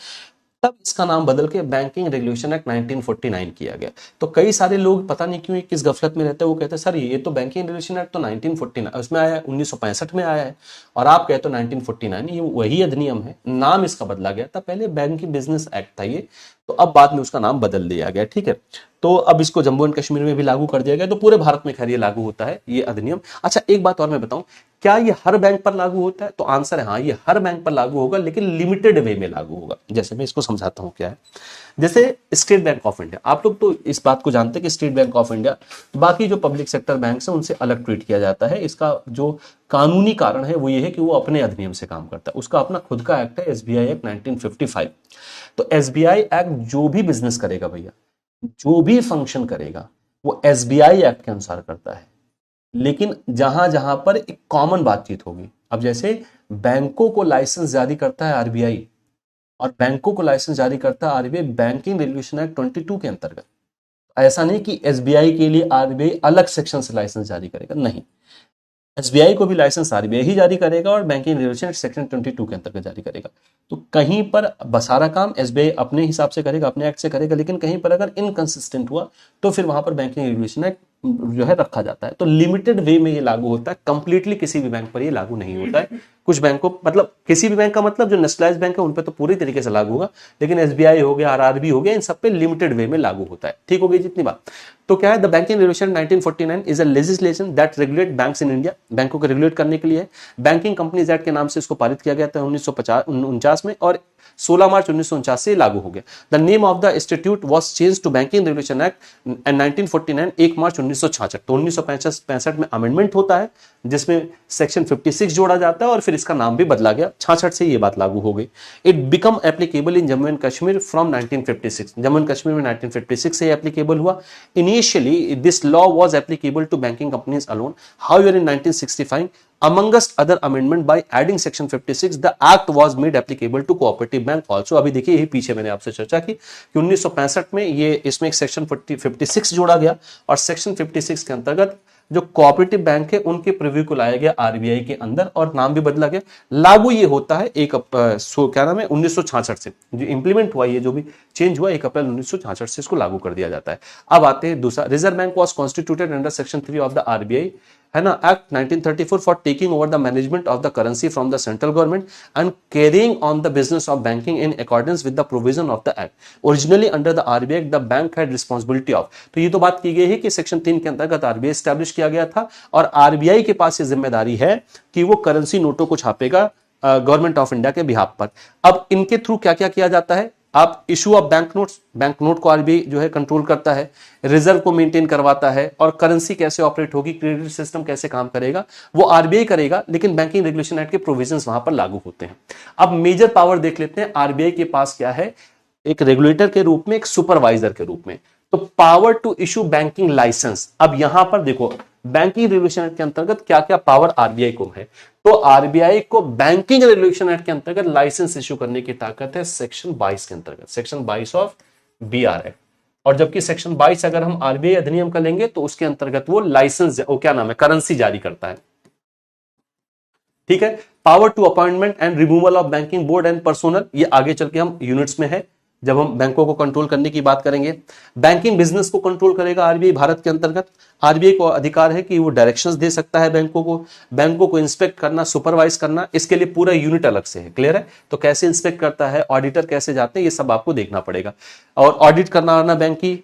Speaker 1: तब इसका नाम बदल के बैंकिंग रेगुलेशन एक्ट 1949 किया गया। तो कई सारे लोग पता नहीं क्यों किस गफलत में रहते हैं, वो कहते हैं सर ये तो बैंकिंग रेगुलेशन एक्ट तो 1949 उसमें आया है, 1965 में आया है, और आप कहते हो 1949, ये वही अधिनियम है, नाम इसका बदला गया था। पहले बैंकिंग बिजनेस एक्ट था ये, तो अब बाद में उसका नाम बदल दिया गया। ठीक है, तो अब इसको जम्मू एंड कश्मीर में भी लागू कर दिया गया, तो पूरे भारत में खैर ये लागू होता है ये अधिनियम। अच्छा, एक बात और मैं बताऊं, क्या ये हर बैंक पर लागू होता है? तो आंसर है हाँ, ये हर बैंक पर लागू होगा, लेकिन लिमिटेड वे में लागू होगा। जैसे मैं इसको समझाता हूं क्या है। जैसे स्टेट बैंक ऑफ इंडिया, आप लोग तो इस बात को जानते हैं कि स्टेट बैंक ऑफ इंडिया बाकी जो पब्लिक सेक्टर बैंक है उनसे अलग ट्रीट किया जाता है। इसका जो कानूनी कारण है वो ये है कि वो अपने अधिनियम से काम करता है, उसका अपना खुद का एक्ट है, एसबीआई एक्ट 1955। तो एसबीआई एक्ट जो भी बिजनेस करेगा भैया, जो भी फंक्शन करेगा, वो एसबीआई एक्ट के अनुसार करता है, लेकिन जहां जहां पर एक कॉमन बातचीत होगी। अब जैसे बैंकों को लाइसेंस जारी करता है आरबीआई और बैंकों को लाइसेंस जारी करता है आरबीआई बैंकिंग रेगुलेशन एक्ट 22 के अंतर्गत। ऐसा नहीं कि एसबीआई के लिए आरबीआई अलग सेक्शन से लाइसेंस जारी करेगा, नहीं, एसबीआई को भी लाइसेंस आरबीआई ही जारी करेगा और बैंकिंग रेगुलेशन सेक्शन 22 के अंतर्गत जारी करेगा। तो कहीं पर सारा काम एसबीआई अपने हिसाब से करेगा, अपने एक्ट से करेगा, लेकिन कहीं पर अगर इनकंसिस्टेंट हुआ तो फिर वहां पर बैंकिंग रेगुलेशन एक्ट जो है रखा जाता है। तो लिमिटेड वे में ये लागू होता है, कंप्लीटली किसी भी बैंक पर ये लागू नहीं होता है। कुछ बैंकों, मतलब किसी भी बैंक का मतलब जो नेशनलाइज्ड बैंक है उन पर तो पूरी तरीके से लागू होगा, लेकिन एसबीआई हो गया, आरआरबी हो गया, इन सब पे लिमिटेड वे में लागू होता है। ठीक हो गई जितनी बात। तो क्या है, the banking regulation 1949 is a legislation that regulate banks in India, बैंकों को रेगुलेट करने के लिए बैंकिंग कंपनीज एक्ट के नाम से इसको पारित किया गया था 1949 में, और 16 मार्च 1949 से लागू हो गया। The name of the institute was change to banking regulation act and 1949 1 March 1966। तो 1965 में अमेंडमेंट होता है जिसमें सेक्शन 56 जोड़ा जाता है और फिर इसका नाम भी बदला गया। 66 से ये बात लागू हो गई। It become applicable in Jammu and Kashmir from 1956। Jammu and Kashmir में 1956 से एप्लीकेबल हुआ। Initially this law was applicable to banking companies alone, however in 1965 amongst other amendment by adding section 56 the act was made applicable to cooperative bank also। अभी देखिए यही पीछे मैंने आपसे चर्चा की कि 1965 में ये इसमें एक सेक्शन 56 जोड़ा गया और सेक्शन 56 के अंतर्गत जो कोऑपरेटिव बैंक है उनके प्रीव्यू को लाया गया आरबीआई के अंदर और नाम भी बदला गया। लागू ये होता है क्या नाम है 1966 से, जो इंप्लीमेंट हुआ, ये जो भी चेंज हुआ 1 अप्रैल 1966 से इसको लागू कर दिया जाता है। अब आते हैं दूसरा, reserve bank was constituted under section 3 of the RBI, है ना, act 1934 for taking over the management of the currency from the central government and carrying on the business of banking in accordance with the provision of the act. Originally under the RBI the bank had responsibility of, तो ये तो बात की गई है कि section 3 के अंतर्गत आरबीआई स्टैब्लिश किया गया था और आरबीआई के पास ये जिम्मेदारी है कि वो करेंसी नोटों को छापेगा गवर्नमेंट ऑफ इंडिया के बिहाफ पर। अब इनके थ्रू क्या क्या किया जाता है, आप issue of bank notes, bank note को आरबीआई जो है कंट्रोल करता है, रिजर्व को मेंटेन करवाता है और करेंसी कैसे ऑपरेट होगी, क्रेडिट सिस्टम कैसे काम करेगा वो आरबीआई करेगा, लेकिन बैंकिंग रेगुलेशन एक्ट के प्रोविजंस वहां पर लागू होते हैं। अब मेजर पावर देख लेते हैं आरबीआई के पास क्या है, एक रेगुलेटर के रूप में, एक सुपरवाइजर के रूप में। तो power to issue banking licence, अब यहां पर देखो बैंकिंग रेगुलेशन एक्ट के अंतर्गत क्या क्या पावर आरबीआई को है, तो आरबीआई को बैंकिंग रेगुलेशन एक्ट के अंतर्गत लाइसेंस इशू करने की ताकत है सेक्शन 22 के अंतर्गत, सेक्शन 22 ऑफ बीआर एक्ट। और जबकि सेक्शन 22 अगर हम आरबीआई अधिनियम का लेंगे तो उसके अंतर्गत वो लाइसेंस, वो क्या नाम है, करेंसी जारी करता है। ठीक है, power to appointment and removal of banking board and personal, ये आगे चल के हम यूनिट्स में है जब हम बैंकों को कंट्रोल करने की बात करेंगे। बैंकिंग बिजनेस को कंट्रोल करेगा आरबीआई भारत के अंतर्गत। आरबीआई को अधिकार है कि वो डायरेक्शंस दे सकता है बैंकों को इंस्पेक्ट करना, सुपरवाइज करना, इसके लिए पूरा यूनिट अलग से है। क्लियर है, तो कैसे इंस्पेक्ट करता है, ऑडिटर कैसे जाते हैं, ये सब आपको देखना पड़ेगा। और ऑडिट करना आना, बैंक की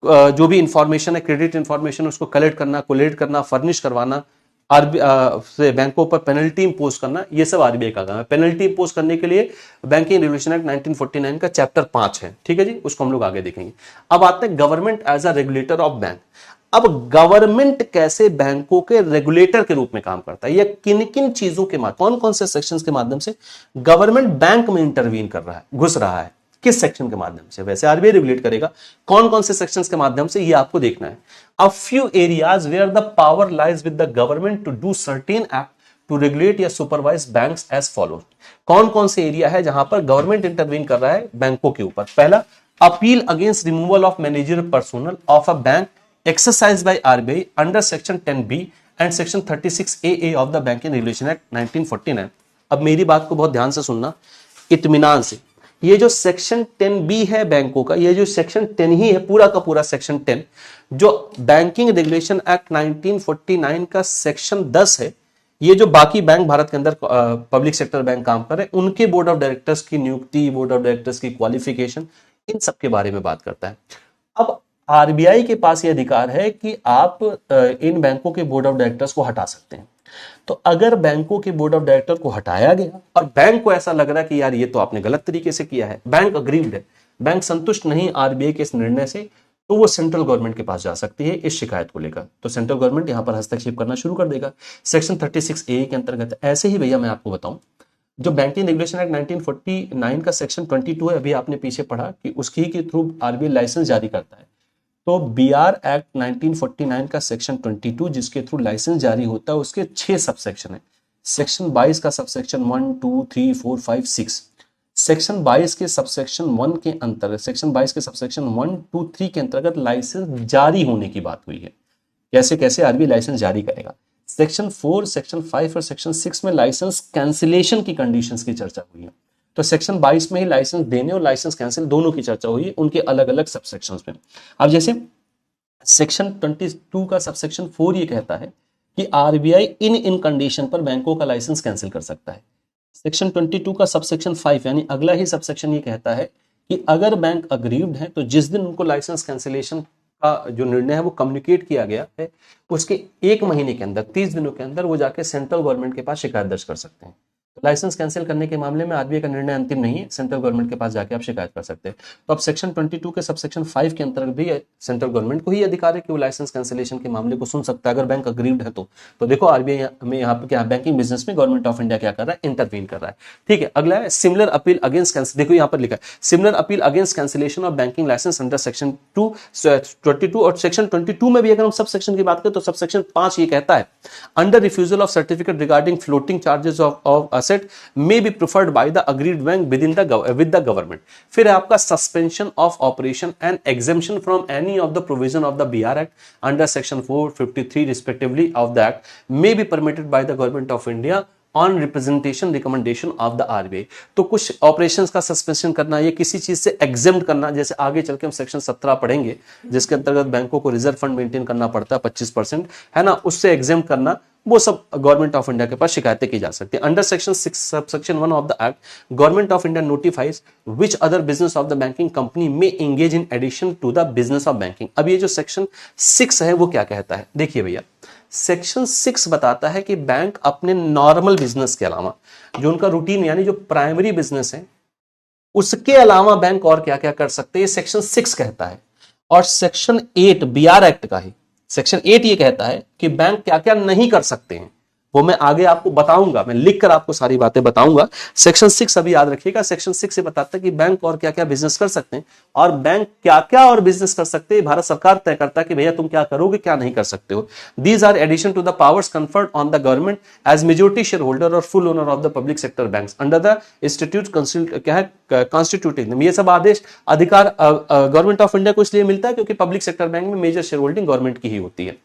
Speaker 1: जो भी इंफॉर्मेशन है, क्रेडिट इंफॉर्मेशन, उसको कलेक्ट करना, कोलेट करना, फर्निश करवाना, से बैंकों पर पेनल्टी इंपोज करना, ये सब आरबीआई का काम है। पेनल्टी इंपोज करने के लिए बैंकिंग रेगुलेशन एक्ट 1949 का चैप्टर 5 है। ठीक है जी, उसको हम लोग आगे देखेंगे। अब आते हैं government as a regulator of bank. अब गवर्नमेंट कैसे बैंकों के रेगुलेटर के रूप में काम करता है, या किन किन चीजों के माध्यम, कौन कौन से सेक्शंस के माध्यम से गवर्नमेंट बैंक में इंटरवीन कर रहा है, घुस रहा है, किस सेक्शन के माध्यम से। वैसे आरबीआई रेगुलेट करेगा, कौन कौन से सेक्शंस के माध्यम से, ये आपको देखना है। A few areas where the power lies with the government to do certain act to regulate या सुपरवाइज बैंक्स एज फॉलोज। कौन कौन से एरिया है जहां पर गवर्नमेंट इंटरवीन कर रहा है बैंकों के ऊपर। पहला, appeal against removal of managerial personnel of a bank exercise by RBI under section 10B and section 36AA of the banking regulation act 1949। अब मेरी बात को बहुत ध्यान से सुनना, इत्मीनान से। ये जो सेक्शन 10B है बैंकों का, ये जो सेक्शन 10 ही है पूरा का पूरा सेक्शन 10, जो बैंकिंग रेगुलेशन एक्ट 1949 का सेक्शन 10 है, ये जो बाकी बैंक भारत के अंदर पब्लिक सेक्टर बैंक काम कर रहे हैं उनके बोर्ड ऑफ डायरेक्टर्स की नियुक्ति, बोर्ड ऑफ डायरेक्टर्स की क्वालिफिकेशन, इन सब के बारे में बात करता है। अब आरबीआई के पास ये अधिकार है कि आप इन बैंकों के बोर्ड ऑफ डायरेक्टर्स को हटा सकते हैं। तो अगर बैंकों के बोर्ड ऑफ डायरेक्टर को हटाया गया और बैंक को ऐसा लग रहा है कि यार ये तो आपने गलत तरीके से किया है, बैंक अग्रीव्ड है, बैंक संतुष्ट नहीं आरबीआई के इस निर्णय से, तो वो सेंट्रल गवर्नमेंट के पास जा सकती है इस शिकायत को लेकर। तो सेंट्रल गवर्नमेंट यहां पर हस्तक्षेप करना शुरू कर देगा सेक्शन 36A के अंतर्गत। ऐसे ही भैया मैं आपको बताऊं, जो बैंकिंग रेगुलेशन एक्ट 1949 का सेक्शन 22 है, अभी आपने पीछे पढ़ा कि उसकी के थ्रू आरबीआई लाइसेंस जारी करता है। तो बीआर एक्ट 1949 का सेक्शन 22 जिसके थ्रू लाइसेंस जारी होता है, उसके 6 सबसेक्शन है। सेक्शन 22 का सबसेक्शन 1, 2, 3, 4, 5, 6। सेक्शन 22 के सबसेक्शन 1 के अंतर्गत, सेक्शन 22 के सबसेक्शन 1, 2, 3 के अंतर्गत लाइसेंस जारी होने की बात हुई है। कैसे कैसे आरबीआई लाइसेंस जारी करेगा। सेक्शन 4, सेक्शन 5 और सेक्शन 6 में लाइसेंस कैंसिलेशन की कंडीशंस की चर्चा हुई है। तो सेक्शन 22 में ही लाइसेंस देने और लाइसेंस कैंसिल दोनों की चर्चा हुई है, उनके अलग अलग सबसेक्शंस में। अब जैसे सेक्शन 22 का सबसेक्शन 4 ये कहता है कि आरबीआई इन कंडीशन पर बैंकों का लाइसेंस कैंसिल कर सकता है। सेक्शन 22 का सबसेक्शन 5 यानी अगला ही सबसेक्शन ये कहता है कि अगर बैंक अग्रीव्ड है तो जिस दिन उनको लाइसेंस कैंसिलेशन का जो निर्णय है वो कम्युनिकेट किया गया है, उसके 1 महीने के अंदर, 30 दिनों के अंदर वो जाके सेंट्रल गवर्नमेंट के पास शिकायत दर्ज कर सकते हैं। लाइसेंस कैंसिल करने के मामले में आरबीआई का निर्णय अंतिम नहीं है, सेंट्रल गवर्नमेंट के पास जाके आप शिकायत कर सकते हैं। तो अब सेक्शन 22 के सबसेक्शन 5 के अंतर्गत भी सेंट्रल गवर्नमेंट को ही अधिकार है कि वो लाइसेंस कैंसिलेशन के मामले को सुन सकता है अगर बैंक अग्रीव्ड है तो देखो आरबीआई में यहाँ पे क्या, बैंकिंग बिजनेस में गवर्नमेंट ऑफ इंडिया क्या कर रहा है, इंटरवीन कर रहा है। ठीक है, अगला है सिमिलर अपील अगेंस्ट कैंसिल। देखो यहाँ पर लिखा है similar appeal against cancellation of banking licence under section 22 और सेक्शन 22 में भी अगर हम सब सेक्शन की बात करें तो सब सेक्शन 5 ये कहता है under refusal of certificate regarding floating charges of asset may be preferred by the agreed bank with the government. फिर है आपका suspension of operation and exemption from any of the provision of the BR Act under section 453 respectively of the act may be permitted by the government of India on representation recommendation of the RBI. तो कुछ operations का suspension करना, ये किसी चीज से exempt करना, जैसे आगे चल के हम सेक्शन 17 पढ़ेंगे जिसके अंतर्गत बैंकों को रिजर्व फंड मेंटेन करना पड़ता है 25%, है ना, उससे एग्जेम्प्ट करना, वो सब गवर्नमेंट ऑफ इंडिया के पास शिकायतें की जा सकती है। Under section 6 subsection 1 of the act government of India notifies which other business of the banking company में engage in addition to the business of banking. अब ये जो सेक्शन 6 है वो क्या कहता है, देखिए भैया, सेक्शन 6 बताता है कि बैंक अपने नॉर्मल बिजनेस के अलावा, जो उनका रूटीन यानी जो प्राइमरी बिजनेस है, उसके अलावा बैंक और क्या क्या कर सकते हैं, सेक्शन 6 कहता है। और सेक्शन 8 बीआर एक्ट का ही सेक्शन 8 ये कहता है कि बैंक क्या क्या नहीं कर सकते हैं, वो मैं आगे आपको बताऊंगा, मैं लिखकर आपको सारी बातें बताऊंगा। सेक्शन 6 अभी याद रखिएगा, सेक्शन 6 से बताता है कि बैंक और क्या क्या बिजनेस कर सकते हैं, और बैंक क्या क्या और बिजनेस कर सकते हैं भारत सरकार तय करता है कि भैया तुम क्या करोगे क्या नहीं कर सकते हो। These are addition to the powers conferred on the government as majority share holder or full owner of the public sector banks under the institute क्या है कॉन्स्टिट्यूटिंग। ये सब आदेश अधिकार गवर्नमेंट ऑफ इंडिया को इसलिए मिलता है क्योंकि पब्लिक सेक्टर बैंक में मेजर शेयर होल्डिंग गवर्नमेंट की ही होती है।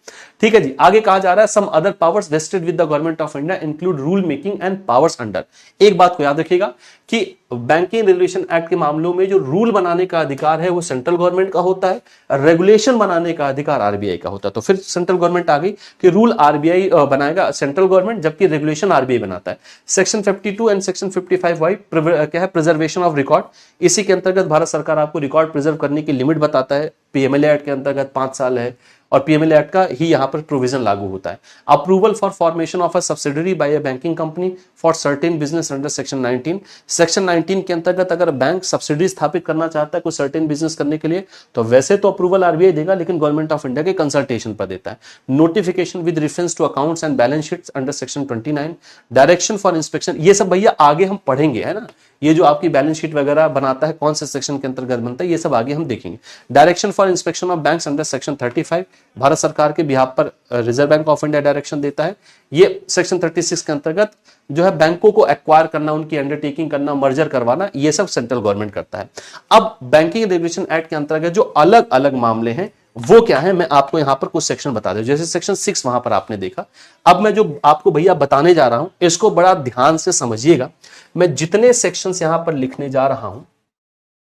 Speaker 1: ठीक है जी, आगे कहा जा रहा है some other powers vested with the government of India include rule making and powers under. एक बात को याद रखिएगा कि बैंकिंग रेगुलेशन एक्ट के मामलों में जो रूल बनाने का अधिकार है वो सेंट्रल गवर्नमेंट का होता है, रेगुलेशन बनाने का अधिकार आरबीआई का होता है। तो फिर सेंट्रल गवर्नमेंट आ गई कि रूल आरबीआई बनाएगा सेंट्रल गवर्नमेंट, जबकि रेगुलेशन आरबीआई बनाता है। सेक्शन 52 एंड सेक्शन 55 वाई क्या है, प्रिजर्वेशन ऑफ रिकॉर्ड। इसी के अंतर्गत भारत सरकार आपको रिकॉर्ड प्रिजर्व करने की लिमिट बताता है, पीएमएलए एक्ट के अंतर्गत 5 साल है, और पीएमएलए एक्ट का ही यहां पर प्रोविजन लागू होता है। Approval for formation of a subsidiary by a banking company for certain business under section 19। Section 19 के अंतर्गत अगर बैंक सब्सिडरी स्थापित करना चाहता है कोई सर्टेन बिजनेस करने के लिए, तो वैसे तो अप्रूवल आरबीआई देगा, लेकिन गवर्नमेंट ऑफ इंडिया के कंसल्टेशन पर देता है। Notification with reference to accounts and balance sheets under section 29। Direction for inspection, ये सब भैया आगे हम पढ़ेंगे, है ना, ये जो आपकी बैलेंस शीट वगैरह बनाता है कौन से सेक्शन के अंतर्गत बनता है, ये सब आगे हम देखेंगे। Direction for inspection of banks under section 35, Bharat सरकार के बिहाफ पर reserve bank of India direction देता है। ये सेक्शन 36 के अंतर्गत जो है बैंकों को एक्वायर करना, उनकी अंडरटेकिंग करना, मर्जर करवाना, ये सब सेंट्रल गवर्नमेंट करता है। अब बैंकिंग रेगुलेशन एक्ट के अंतर्गत जो अलग अलग मामले हैं वो क्या है, मैं आपको यहां पर कुछ सेक्शन बता दूं। जैसे सेक्शन 6 वहां पर आपने देखा, अब मैं जो आपको भैया बताने जा रहा हूं इसको बड़ा ध्यान से समझिएगा। मैं जितने सेक्शंस यहां पर लिखने जा रहा हूं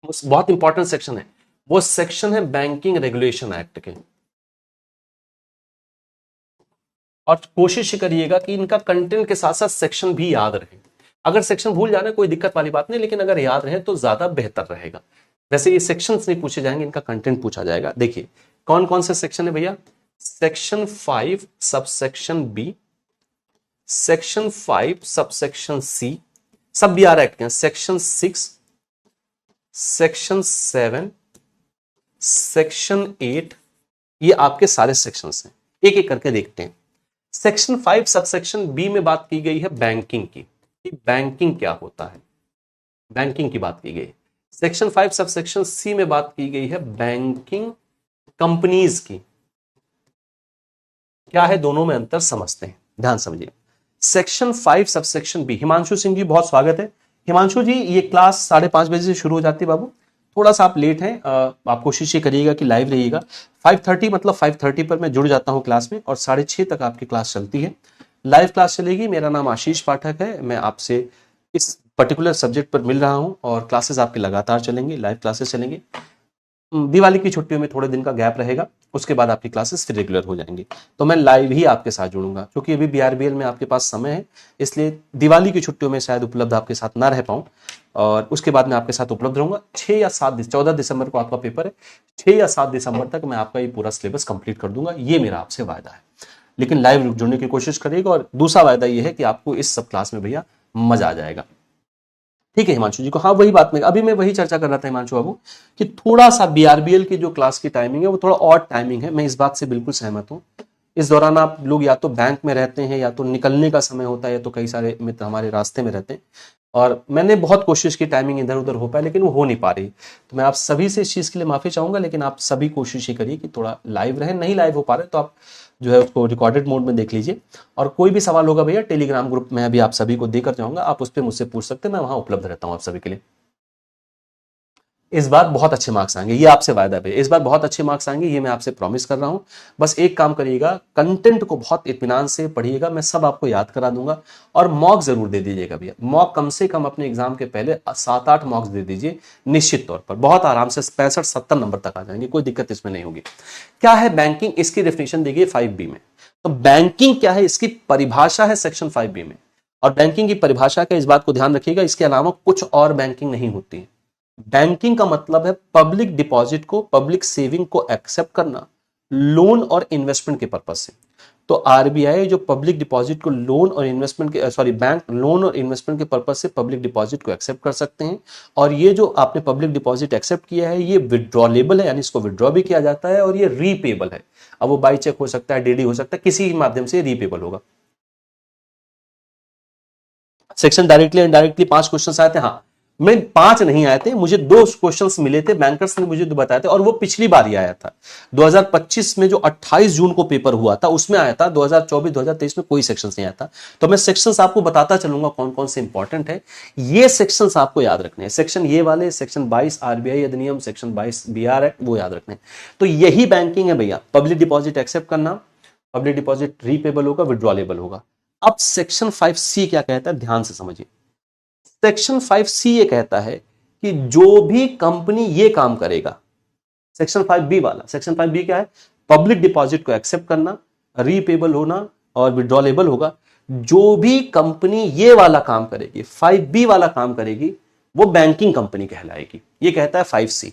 Speaker 1: वो बहुत इंपॉर्टेंट सेक्शन है, वो सेक्शन है बैंकिंग रेगुलेशन एक्ट के, और कोशिश करिएगा कि इनका कंटेंट के साथ साथ सेक्शन भी याद रहे। अगर सेक्शन भूल जाना कोई दिक्कत वाली बात नहीं, लेकिन अगर याद रहे तो ज्यादा बेहतर रहेगा। वैसे ये सेक्शंस नहीं पूछे जाएंगे, इनका कंटेंट पूछा जाएगा। देखिए कौन कौन से सेक्शन है भैया, section 5 subsection B, section 5 subsection C, सब भी आ रहा है, सेक्शन 6, सेक्शन 7, सेक्शन 8, ये आपके सारे सेक्शंस हैं। एक एक करके देखते हैं। सेक्शन 5 सबसेक्शन बी में बात की गई है बैंकिंग की, बैंकिंग क्या होता है, बैंकिंग की बात की गई। सेक्शन 5 सबसेक्शन सी में बात की गई है बैंकिंग कंपनीज की। क्या है, दोनों में अंतर समझते हैं, ध्यान समझिए। Section 5 subsection B, Himanshu Singh ji बहुत स्वागत है। हिमांशु जी ये क्लास 5:30 बजे से शुरू हो जाती है बाबू, थोड़ा सा आप लेट हैं, आप कोशिश ये करिएगा कि लाइव रहिएगा। 5:30 मतलब 5:30 पर मैं जुड़ जाता हूं क्लास में, और 6:30 तक आपकी क्लास चलती है, लाइव क्लास चलेगी। मेरा नाम आशीष पाठक है, मैं आपसे इस पर्टिकुलर सब्जेक्ट पर मिल रहा हूं, और क्लासेस आपकी लगातार चलेंगी, लाइव क्लासेस चलेंगी। दिवाली की छुट्टियों में थोड़े दिन का गैप रहेगा, उसके बाद आपकी क्लासेस फिर रेगुलर हो जाएंगी, तो मैं लाइव ही आपके साथ जुड़ूंगा। क्योंकि अभी बीआरबीएल में आपके पास समय है, इसलिए दिवाली की छुट्टियों में शायद उपलब्ध आपके साथ ना रह पाऊं, और उसके बाद मैं आपके साथ उपलब्ध रहूंगा। 14 दिसंबर को आपका पेपर है, 6 या 7 दिसंबर तक मैं आपका ये पूरा सिलेबस कंप्लीट कर दूंगा, ये मेरा आपसे वायदा है। लेकिन लाइव जुड़ने की कोशिश करिएगा, और दूसरा वायदा ये है कि आपको इस सब क्लास में भैया मजा आ जाएगा। ठीक है हिमांशु जी को, हाँ वही बात में अभी मैं वही चर्चा कर रहा था हिमांशु बाबू कि थोड़ा सा बीआरबीएल की जो क्लास की टाइमिंग है वो थोड़ा और टाइमिंग है, मैं इस बात से बिल्कुल सहमत हूं इस दौरान आप लोग या तो बैंक में रहते हैं, या तो निकलने का समय होता है, या तो कई सारे मित्र हमारे रास्ते में रहते हैं, और मैंने बहुत कोशिश की टाइमिंग इधर उधर हो पाए, लेकिन वो हो नहीं पा रही। तो मैं आप सभी से इस चीज़ के लिए माफ़ी चाहूँगा, लेकिन आप सभी कोशिश ही करिए कि थोड़ा लाइव रहे। नहीं लाइव हो पा रहे तो आप जो है उसको रिकॉर्डेड मोड में देख लीजिए, और कोई भी सवाल होगा भैया टेलीग्राम ग्रुप में अभी आप सभी को देकर जाऊँगा, आप उस पर मुझसे पूछ सकते हैं, मैं वहाँ उपलब्ध रहता हूँ आप सभी के लिए। इस बार बहुत अच्छे मार्क्स आएंगे, ये आपसे वायदा है, इस बार बहुत अच्छे मार्क्स आएंगे, ये मैं आपसे प्रॉमिस कर रहा हूं। बस एक काम करिएगा, कंटेंट को बहुत इत्मीनान से पढ़िएगा, मैं सब आपको याद करा दूंगा, और मॉक जरूर दे दीजिएगा भैया। मॉक कम से कम अपने एग्जाम के पहले 7-8 मॉक्स दे दीजिए, निश्चित तौर पर बहुत आराम से 65-70 नंबर तक आ जाएंगे, कोई दिक्कत इसमें नहीं होगी। क्या है बैंकिंग, इसकी डेफिनेशन देखिए 5B में। तो बैंकिंग क्या है, इसकी परिभाषा है सेक्शन 5B में, और बैंकिंग की परिभाषा का इस बात को ध्यान रखिएगा, इसके अलावा कुछ और बैंकिंग नहीं होती है। बैंकिंग का मतलब है पब्लिक डिपॉजिट को, पब्लिक सेविंग को एक्सेप्ट करना लोन और इन्वेस्टमेंट के पर्पज से। तो आरबीआई जो पब्लिक डिपॉजिट को लोन और इन्वेस्टमेंट के बैंक लोन और इन्वेस्टमेंट के पर्पज से पब्लिक डिपॉजिट को एक्सेप्ट कर सकते हैं, और ये जो आपने पब्लिक डिपॉजिट एक्सेप्ट किया है ये विड्रॉलेबल है, यानी इसको विड्रॉ भी किया जाता है, और ये रीपेबल है। अब वो बाई चेक हो सकता है, डीडी हो सकता है, किसी माध्यम से रीपेबल होगा। Section directly and directly 5 question आए थे, हाँ मैं 5 नहीं आए थे, मुझे 2 क्वेश्चंस मिले थे, बैंकर्स ने मुझे बताया था, और वो पिछली बार ही आया था 2025 में, जो 28 जून को पेपर हुआ था उसमें आया था। 2024-2023 में कोई सेक्शंस नहीं आया था। तो मैं सेक्शंस आपको बताता चलूंगा कौन कौन से इंपॉर्टेंट है, ये सेक्शंस आपको याद रखने हैं। सेक्शन ये वाले, सेक्शन 22 आरबीआई अधिनियम, सेक्शन 22 बीआर एक्ट, वो याद रखने हैं। तो यही बैंकिंग है भैया, पब्लिक डिपॉजिट एक्सेप्ट करना, पब्लिक डिपॉजिट रीपेबल होगा, विड्रॉलेबल होगा। अब सेक्शन 5C क्या कहता है, ध्यान से समझिए। सेक्शन 5C ये कहता है कि जो भी कंपनी ये काम करेगा, सेक्शन 5B वाला, सेक्शन 5B क्या है, पब्लिक डिपॉजिट को एक्सेप्ट करना, रीपेबल होना और विड्रॉलेबल होगा। जो भी कंपनी ये वाला काम करेगी, 5B वाला काम करेगी, वो बैंकिंग कंपनी कहलाएगी, ये कहता है 5C।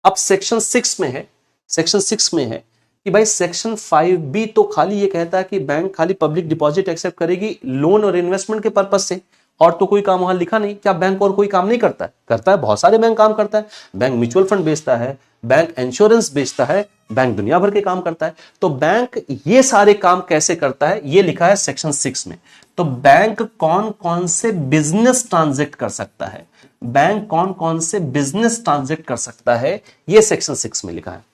Speaker 1: अब सेक्शन 6 में है, सेक्शन 6 में है कि भाई सेक्शन 5B तो खाली ये कहता है कि बैंक खाली पब्लिक डिपॉजिट एक्सेप्ट करेगी लोन और इन्वेस्टमेंट के पर्पज से, और तो कोई काम वहां लिखा नहीं। क्या बैंक और कोई काम नहीं करता है? करता है, बहुत सारे बैंक काम करता है। बैंक म्यूचुअल फंड बेचता है, बैंक इंश्योरेंस बेचता है, बैंक दुनिया भर के काम करता है। तो बैंक ये सारे काम कैसे करता है, ये लिखा है सेक्शन 6 में। तो बैंक कौन कौन से बिजनेस ट्रांजेक्ट कर सकता है, बैंक कौन कौन से बिजनेस ट्रांजेक्ट कर सकता है, ये सेक्शन 6 में लिखा है।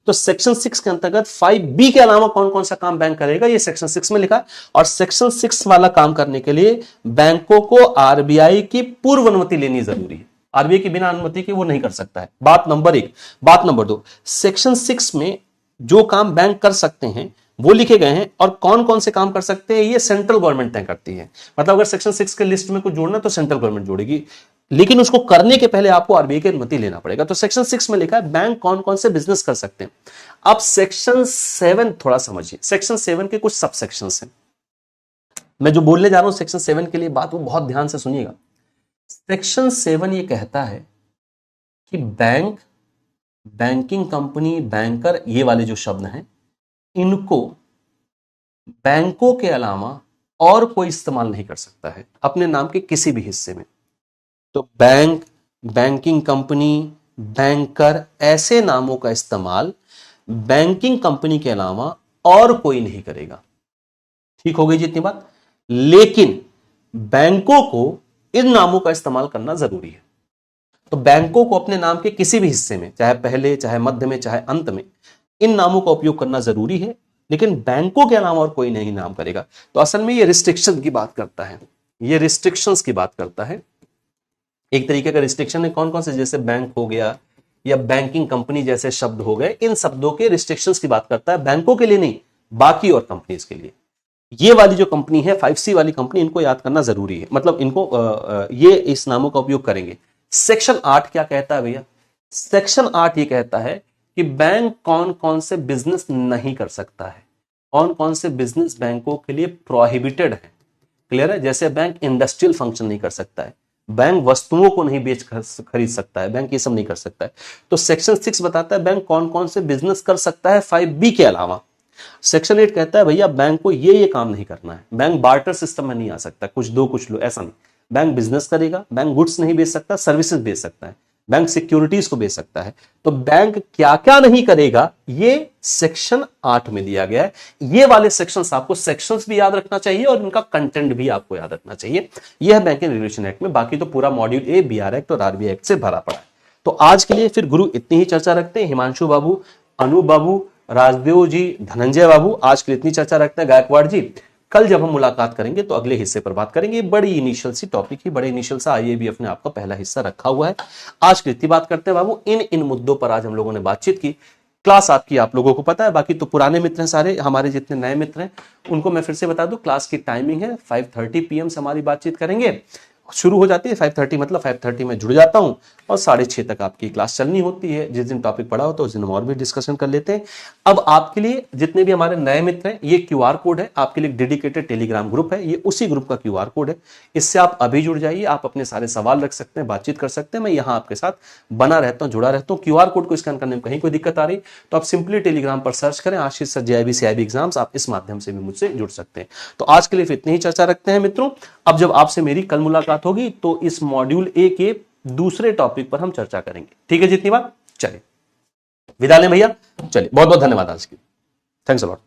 Speaker 1: तो सेक्शन 6 के अंतर्गत 5B के अलावा कौन कौन सा काम बैंक करेगा, ये सेक्शन 6 में लिखा है। और सेक्शन 6 वाला काम करने के लिए बैंकों को आरबीआई की पूर्व अनुमति लेनी जरूरी है। आरबीआई की बिना अनुमति के वो नहीं कर सकता है, बात नंबर 1। बात नंबर 2, सेक्शन 6 में जो काम बैंक कर सकते हैं वो लिखे गए हैं, और कौन कौन से काम कर सकते हैं ये सेंट्रल गवर्नमेंट तय करती है। मतलब अगर सेक्शन 6 के लिस्ट में कुछ जोड़ना तो सेंट्रल गवर्नमेंट जोड़ेगी, लेकिन उसको करने के पहले आपको आरबीआई की अनुमति लेना पड़ेगा। तो सेक्शन 6 में लिखा है बैंक कौन कौन से बिजनेस कर सकते हैं। अब सेक्शन 7 थोड़ा समझिए, सेक्शन 7 के कुछ सब सेक्शंस हैं। मैं जो बोलने जा रहा हूं सेक्शन 7 के लिए बात, वो बहुत ध्यान से सुनिएगा। सेक्शन 7 ये कहता है कि बैंक, बैंकिंग कंपनी, बैंकर, ये वाले जो शब्द हैं, इनको बैंकों के अलावा और कोई इस्तेमाल नहीं कर सकता है अपने नाम के किसी भी हिस्से में। तो बैंक, बैंकिंग कंपनी, बैंकर, ऐसे नामों का इस्तेमाल बैंकिंग कंपनी के अलावा और कोई नहीं करेगा। ठीक हो गई जितनी बात। लेकिन बैंकों को इन नामों का इस्तेमाल करना जरूरी है। तो बैंकों को अपने नाम के किसी भी हिस्से में, चाहे पहले, चाहे मध्य में, चाहे अंत में, इन नामों का उपयोग करना जरूरी है, लेकिन बैंकों के अलावा और कोई नहीं नाम करेगा। तो असल में ये रिस्ट्रिक्शन की बात करता है, ये रिस्ट्रिक्शंस की बात करता है। एक तरीके का रिस्ट्रिक्शन है कौन कौन से, जैसे बैंक हो गया या बैंकिंग कंपनी जैसे शब्द हो गए, इन शब्दों के रिस्ट्रिक्शंस की बात करता है, बैंकों के लिए नहीं, बाकी और कंपनीज के लिए। ये वाली जो कंपनी है 5C वाली कंपनी, इनको याद करना जरूरी है, मतलब इनको ये इस नामों का उपयोग करेंगे। सेक्शन 8 क्या कहता है भैया, सेक्शन 8 ये कहता है कि बैंक कौन कौन से बिजनेस नहीं कर सकता है, कौन कौन से बिजनेस बैंकों के लिए प्रोहिबिटेड है। क्लियर है? जैसे बैंक इंडस्ट्रियल फंक्शन नहीं कर सकता है, बैंक वस्तुओं को नहीं बेच खरीद सकता है, बैंक ये सब नहीं कर सकता है। तो सेक्शन 6 बताता है बैंक कौन कौन से बिजनेस कर सकता है 5B के अलावा। सेक्शन 8 कहता है भैया बैंक को ये काम नहीं करना है, बैंक बार्टर सिस्टम में नहीं आ सकता, कुछ दो कुछ लो, ऐसा नहीं। बैंक बिजनेस करेगा, बैंक गुड्स नहीं बेच सकता, सर्विसेज बेच सकता है। बैंक सिक्योरिटीज को बेच सकता है। तो बैंक क्या क्या नहीं करेगा ये सेक्शन 8 में दिया गया है। ये वाले सेक्शंस आपको सेक्शंस भी याद रखना चाहिए और इनका कंटेंट भी आपको याद रखना चाहिए। यह है बैंकिंग रेगुलेशन एक्ट में। बाकी तो पूरा मॉड्यूल ए बीआर एक्ट और आरबीआई एक्ट से भरा पड़ा है। तो आज के लिए फिर गुरु इतनी ही चर्चा रखते हैं। हिमांशु बाबू, अनूप बाबू, राजदेव जी, धनंजय बाबू, आज के लिए इतनी चर्चा रखते हैं। गायकवाड़ जी, कल जब हम मुलाकात करेंगे तो अगले हिस्से पर बात करेंगे। बड़ी इनिशियल सी टॉपिक ही, बड़े इनिशियल सा आईएबीएफ ने आपका पहला हिस्सा रखा हुआ है। आज की इतनी बात करते हैं बाबू। इन मुद्दों पर आज हम लोगों ने बातचीत की। क्लास आपकी आप लोगों को पता है, बाकी तो पुराने मित्र हैं सारे, हमारे जितने नए मित्र हैं उनको मैं फिर से बता दूं। क्लास की टाइमिंग है 5:30 PM से हमारी बातचीत करेंगे, शुरू हो जाती है 5:30, मतलब 5:30 में जुड़ जाता हूं और 6:30 तक आपकी क्लास चलनी होती है। जिस दिन टॉपिक पढ़ा होता है उस दिन हम और भी डिस्कशन कर लेते हैं। अब आपके लिए जितने भी हमारे नए मित्र हैं, ये QR कोड है आपके लिए, डेडिकेटेड टेलीग्राम ग्रुप है, ये उसी ग्रुप का QR कोड है। इससे आप अभी जुड़ जाइए, आप अपने सारे सवाल रख सकते हैं, बातचीत कर सकते हैं। मैं यहां आपके साथ बना रहता हूं, जुड़ा रहता हूं। QR कोड को स्कैन करने में कहीं कोई दिक्कत आ रही तो आप सिंपली टेलीग्राम पर सर्च करें आशीष सर JIB CIB एग्जाम्स, आप इस माध्यम से भी मुझसे जुड़ सकते हैं। तो आज के लिए इतनी ही चर्चा रखते हैं मित्रों। अब जब आपसे मेरी कल मुलाकात होगी तो इस मॉड्यूल ए के दूसरे टॉपिक पर हम चर्चा करेंगे। ठीक है जितनी बात, चलिए विदा लें भैया। चलिए बहुत बहुत धन्यवाद आज की। Thanks a lot.